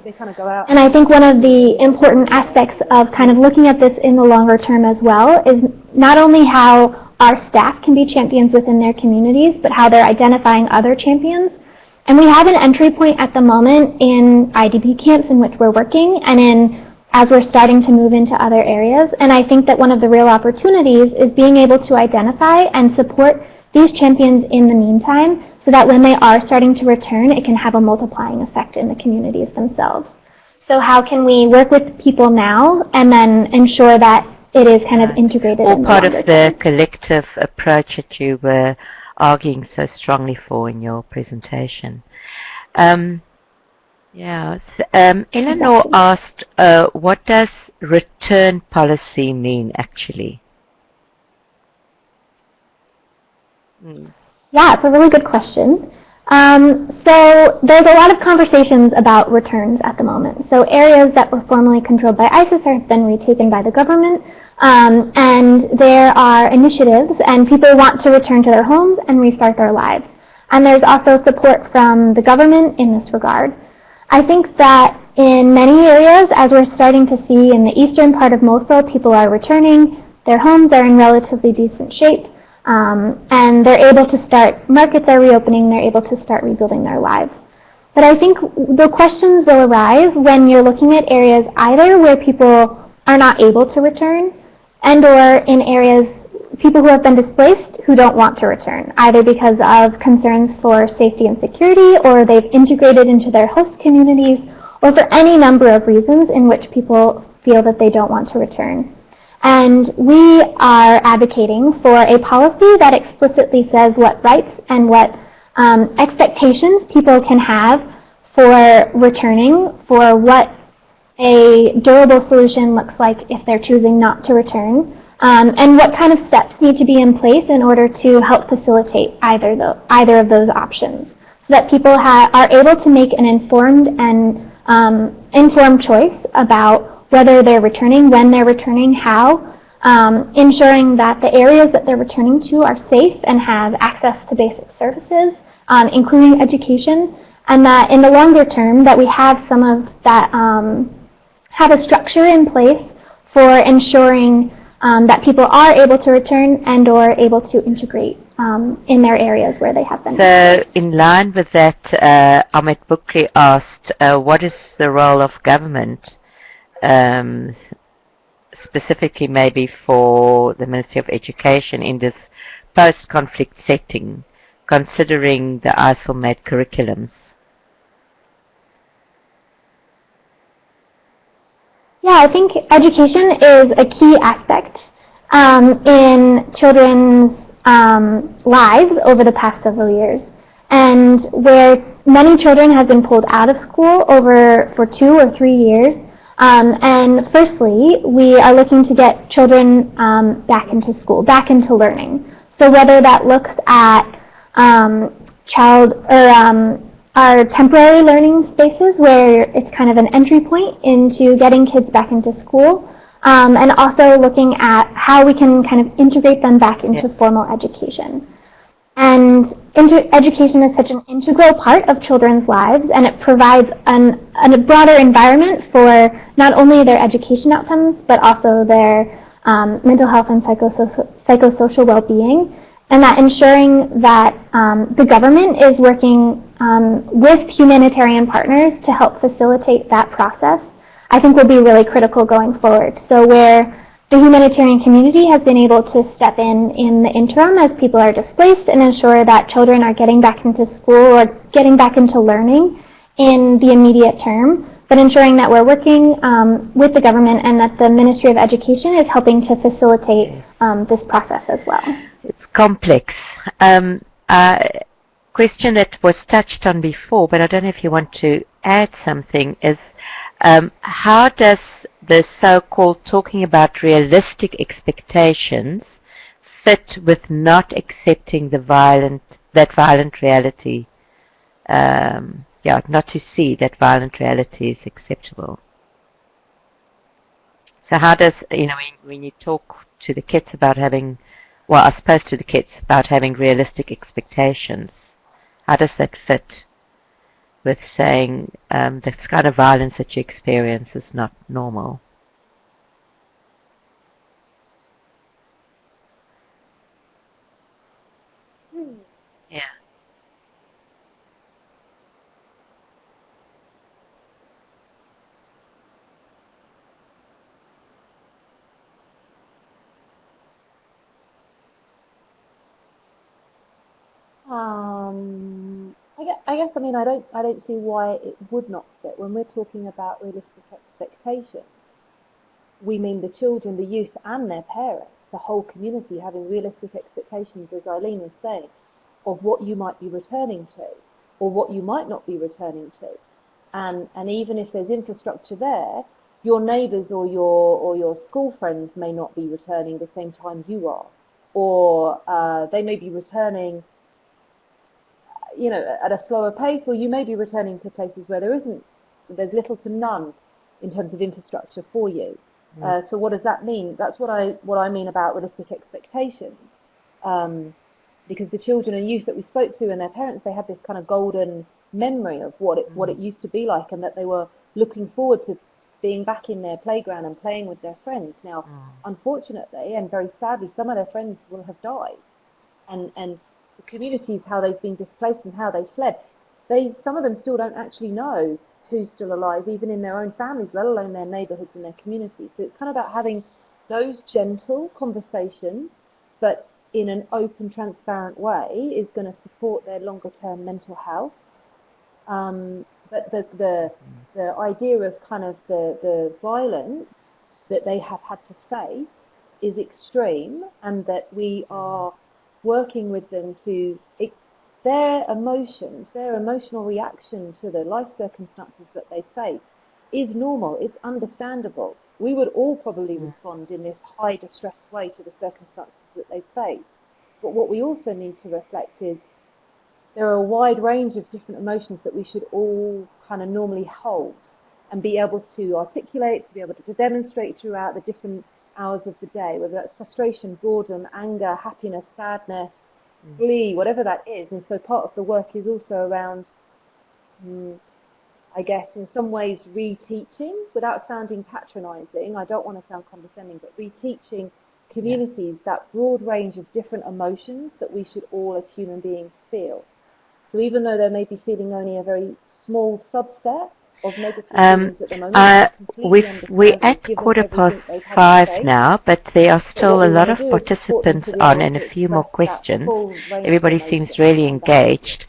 And I think one of the important aspects of kind of looking at this in the longer term as well is not only how our staff can be champions within their communities, but how they're identifying other champions. And we have an entry point at the moment in IDP camps in which we're working, and as we're starting to move into other areas. And I think that one of the real opportunities is being able to identify and support these champions in the meantime, so that when they are starting to return, it can have a multiplying effect in the communities themselves. So how can we work with people now and then ensure that it is kind of integrated All in part of the collective approach that you were arguing so strongly for in your presentation. Eleanor asked, what does return policy mean actually? Yeah, it's a really good question. So there's a lot of conversations about returns at the moment. So areas that were formerly controlled by ISIS have been retaken by the government, and there are initiatives, and people want to return to their homes and restart their lives. And there's also support from the government in this regard. I think that in many areas, as we're starting to see in the eastern part of Mosul, people are returning, their homes are in relatively decent shape, and they're able to start, markets are reopening, they're able to start rebuilding their lives. But I think the questions will arise when you're looking at areas either where people are not able to return, and or in areas, people who have been displaced who don't want to return, either because of concerns for safety and security, or they've integrated into their host communities, or for any number of reasons in which people feel that they don't want to return. And we are advocating for a policy that explicitly says what rights and what expectations people can have for returning, for what a durable solution looks like if they're choosing not to return, and what kind of steps need to be in place in order to help facilitate either of those options, so that people are able to make an informed and informed choice about whether they're returning, when they're returning, how, ensuring that the areas that they're returning to are safe and have access to basic services, including education, and that in the longer term that we have some of that, have a structure in place for ensuring that people are able to return and or able to integrate in their areas where they have been. So in line with that, Ahmed Bukri asked, what is the role of government, specifically maybe for the Ministry of Education in this post-conflict setting, considering the ISIL-made curriculums? Yeah, I think education is a key aspect in children's lives over the past several years, and where many children have been pulled out of school for 2 or 3 years. And firstly, we are looking to get children back into school, back into learning. So whether that looks at our temporary learning spaces, where it's kind of an entry point into getting kids back into school, and also looking at how we can kind of integrate them back into formal education. And education is such an integral part of children's lives, and it provides a broader environment for not only their education outcomes, but also their mental health and psychosocial well-being, and that ensuring that the government is working with humanitarian partners to help facilitate that process, I think will be really critical going forward. So where the humanitarian community has been able to step in the interim as people are displaced and ensure that children are getting back into school or getting back into learning in the immediate term, but ensuring that we're working with the government and that the Ministry of Education is helping to facilitate this process as well. It's complex. A question that was touched on before, but I don't know if you want to add something, is how does the so-called talking about realistic expectations fit with not accepting that violent reality, not to see that violent reality is acceptable? So how does, when you talk to the kids about having, well, I suppose to the kids about having realistic expectations, how does that fit with saying the kind of violence that you experience is not normal? Yeah. I guess I don't see why it would not fit. When we're talking about realistic expectations, we mean the children, the youth, and their parents, the whole community having realistic expectations, as Eileen was saying, of what you might be returning to, or what you might not be returning to, and even if there's infrastructure there, your neighbours or your school friends may not be returning the same time you are, or they may be returning at a slower pace, or you may be returning to places where there's little to none in terms of infrastructure for you. So what does that mean? That's what I mean about realistic expectations. Because the children and youth that we spoke to and their parents, they had this kind of golden memory of what it used to be like, and that they were looking forward to being back in their playground and playing with their friends. Now, unfortunately and very sadly, some of their friends will have died, and the communities, how they've been displaced and how they fled, some of them still don't actually know who's still alive, even in their own families, let alone their neighbourhoods and their communities. So it's kind of about having those gentle conversations, but in an open, transparent way, is going to support their longer-term mental health. But the idea of kind of the violence that they have had to face is extreme, and that we are working with them to their emotions, their emotional reaction to the life circumstances that they face is normal, it's understandable. We would all probably respond in this high distressed way to the circumstances that they face. But what we also need to reflect is there are a wide range of different emotions that we should all kind of normally hold and be able to articulate, to be able to demonstrate throughout the different hours of the day, whether that's frustration, boredom, anger, happiness, sadness, glee, whatever that is. And so part of the work is also around, I guess, in some ways reteaching, without sounding patronising, I don't want to sound condescending, but reteaching communities that broad range of different emotions that we should all as human beings feel. So even though they may be feeling only a very small subset of negative feelings at the moment, we're at 5:15 now, but there are still a lot of participants on and a few more questions. Everybody seems really engaged.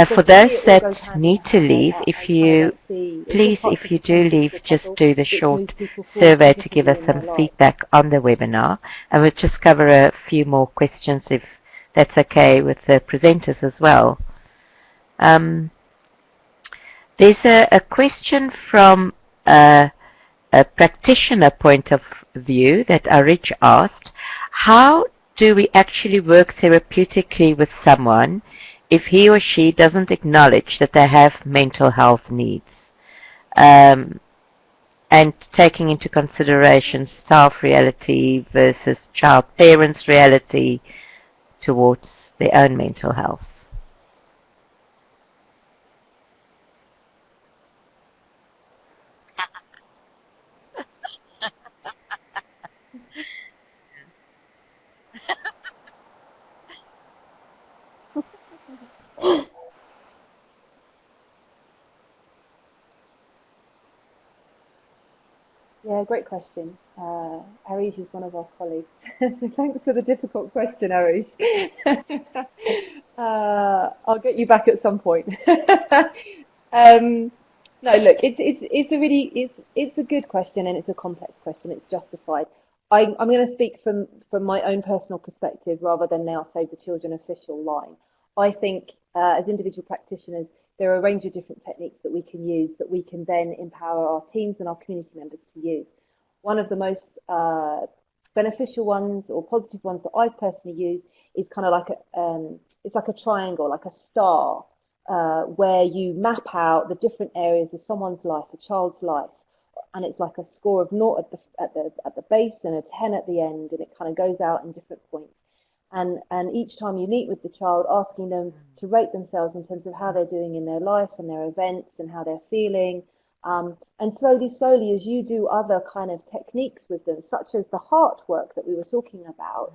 For those that need to leave, if you do leave, just do the short survey to give us some feedback on the webinar, and we'll just cover a few more questions if that's okay with the presenters as well. There's a question from a practitioner point of view that Arich asked. How do we actually work therapeutically with someone if he or she doesn't acknowledge that they have mental health needs? And taking into consideration staff reality versus child parents' reality towards their own mental health. Yeah, great question. Arish is one of our colleagues. Thanks for the difficult question, Arish. I'll get you back at some point. No, look, it's a good question, and it's a complex question. It's justified. I'm going to speak from my own personal perspective rather than now Save the Children official line. I think as individual practitioners, there are a range of different techniques that we can use that we can then empower our teams and our community members to use. One of the most beneficial ones or positive ones that I've personally used is kind of like it's like a triangle, like a star, where you map out the different areas of someone's life, a child's life, and it's like a score of 0 at the base and a 10 at the end, and it kind of goes out in different points. And each time you meet with the child, asking them to rate themselves in terms of how they're doing in their life and their events and how they're feeling. And slowly, as you do other kind of techniques with them, such as the heart work that we were talking about,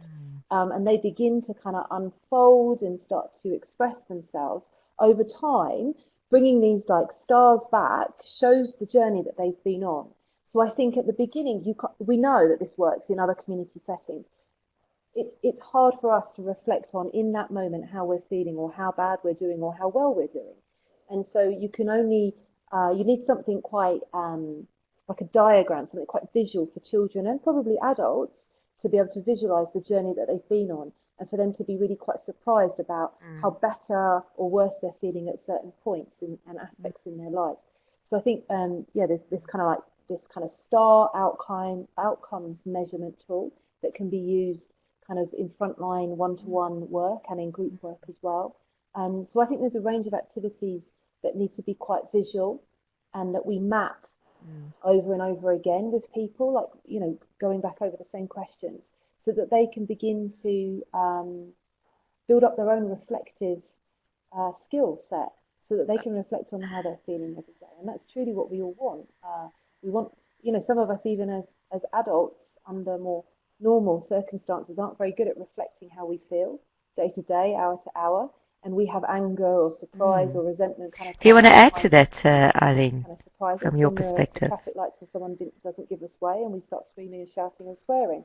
and they begin to kind of unfold and start to express themselves over time, bringing these like stars back shows the journey that they've been on. So I think at the beginning, we know that this works in other community settings. It's hard for us to reflect on in that moment how we're feeling or how bad we're doing or how well we're doing. And so you can only, you need something quite like a diagram, something quite visual for children and probably adults to be able to visualize the journey that they've been on and for them to be really quite surprised about how better or worse they're feeling at certain points and aspects in their lives. So I think, yeah, there's this kind of like this kind of star outcomes measurement tool that can be used kind of in frontline one-to-one work and in group work as well. So I think there's a range of activities that need to be quite visual and that we map over and over again with people, like, you know, going back over the same questions so that they can begin to build up their own reflective skill set so that they can reflect on how they're feeling every day. And that's truly what we all want. We want, you know, some of us even as adults under more normal circumstances aren't very good at reflecting how we feel day to day, hour to hour, and we have anger or surprise or resentment kind of. Do you want to add to that, Eileen, kind of surprise from your perspective? The traffic lights and someone doesn't give us way, and we start screaming and shouting and swearing.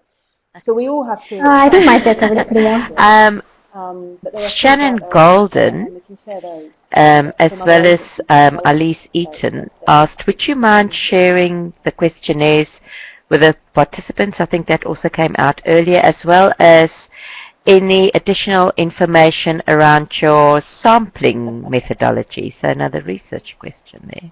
So we all have to. I think Marcia covered it pretty well. Shannon Golden, as well as Alice Eaton, asked, would you mind sharing the questionnaires with the participants? I think that also came out earlier, as well as any additional information around your sampling methodology. So another research question there.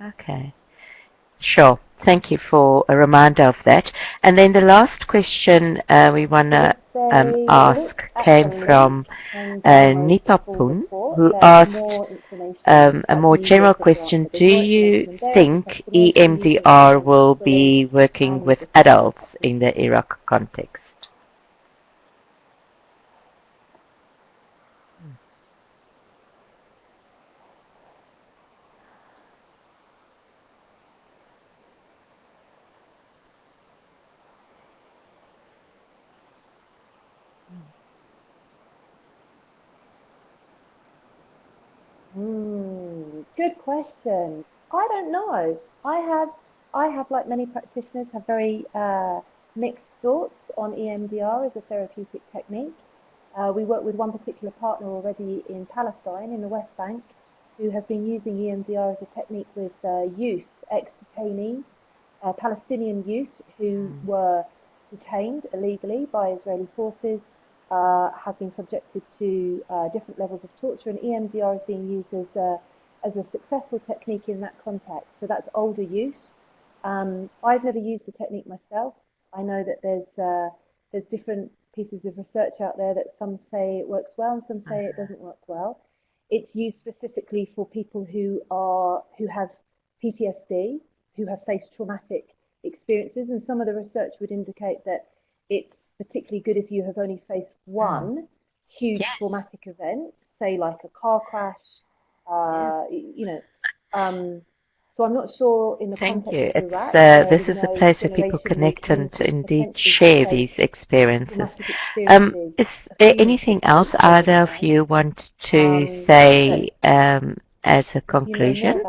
Okay, sure. Thank you for a reminder of that. And then the last question we want to ask came from Nipapun, who asked a more general question. Do you think EMDR will be working with adults in the Iraq context? Good question. I don't know. I have, like many practitioners, have very mixed thoughts on EMDR as a therapeutic technique. We work with one particular partner already in Palestine, in the West Bank, who have been using EMDR as a technique with youth, ex-detainees, Palestinian youth who were detained illegally by Israeli forces, have been subjected to different levels of torture, and EMDR is being used as a successful technique in that context. So that's older youth. I've never used the technique myself. I know that there's different pieces of research out there that some say it works well and some say it doesn't work well. It's used specifically for people who have PTSD, who have faced traumatic experiences, and some of the research would indicate that it's particularly good if you have only faced one huge traumatic event, say like a car crash, so I'm not sure in the context of Iraq. This is a place where people connect and indeed share these experiences. Is there anything else either of you want to say as a conclusion?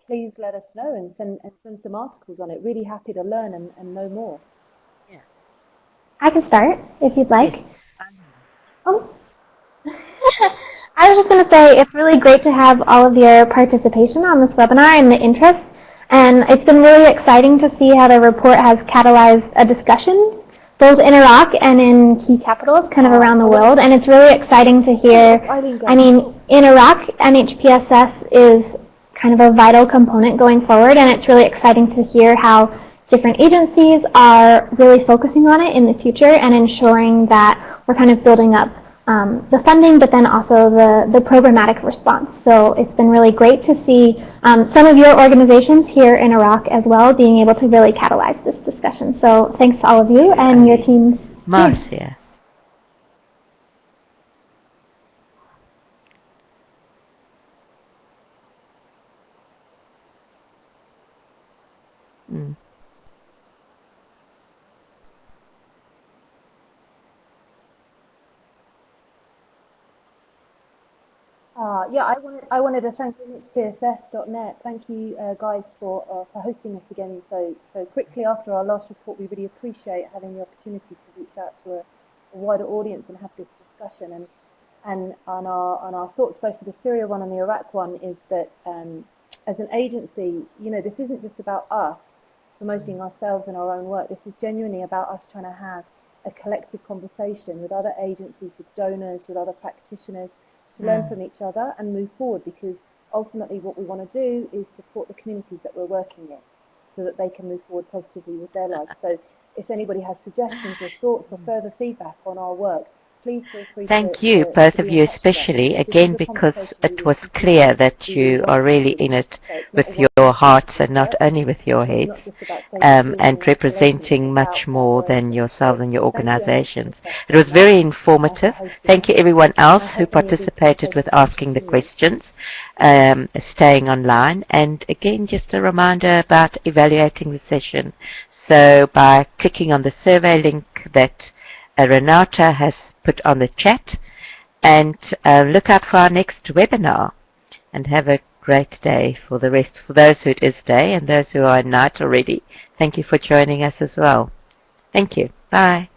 Please let us know and send some articles on it. Really happy to learn and know more. Yeah. I can start if you'd like. Oh. I was just going to say it's really great to have all of your participation on this webinar and the interest. And it's been really exciting to see how the report has catalyzed a discussion both in Iraq and in key capitals kind of around the world. And it's really exciting to hear, I mean, in Iraq, MHPSS is kind of a vital component going forward. And it's really exciting to hear how different agencies are really focusing on it in the future and ensuring that we're kind of building up the funding, but then also the programmatic response. So it's been really great to see some of your organizations here in Iraq as well being able to really catalyze this discussion. So thanks to all of you and your teams. Marcia. Yeah, I wanted to thank MHPSS.net. Thank you guys for hosting us again so quickly after our last report. We really appreciate having the opportunity to reach out to a wider audience and have this discussion. And on our thoughts both for the Syria one and the Iraq one is that as an agency, you know, this isn't just about us promoting ourselves and our own work. This is genuinely about us trying to have a collective conversation with other agencies, with donors, with other practitioners, to learn from each other and move forward, because ultimately what we want to do is support the communities that we're working in so that they can move forward positively with their lives. So if anybody has suggestions or thoughts or further feedback on our work, please feel free Thank you, both of you especially, again, because it was clear that you are really in it with your hearts and not only with your heads, and representing much more than yourselves and your organizations. It was very informative. Thank you everyone else who participated with asking the questions, staying online, and again, just a reminder about evaluating the session. So by clicking on the survey link that Renata has put on the chat, and look out for our next webinar, and have a great day for the rest, for those who it is day and those who are at night already. Thank you for joining us as well. Thank you. Bye.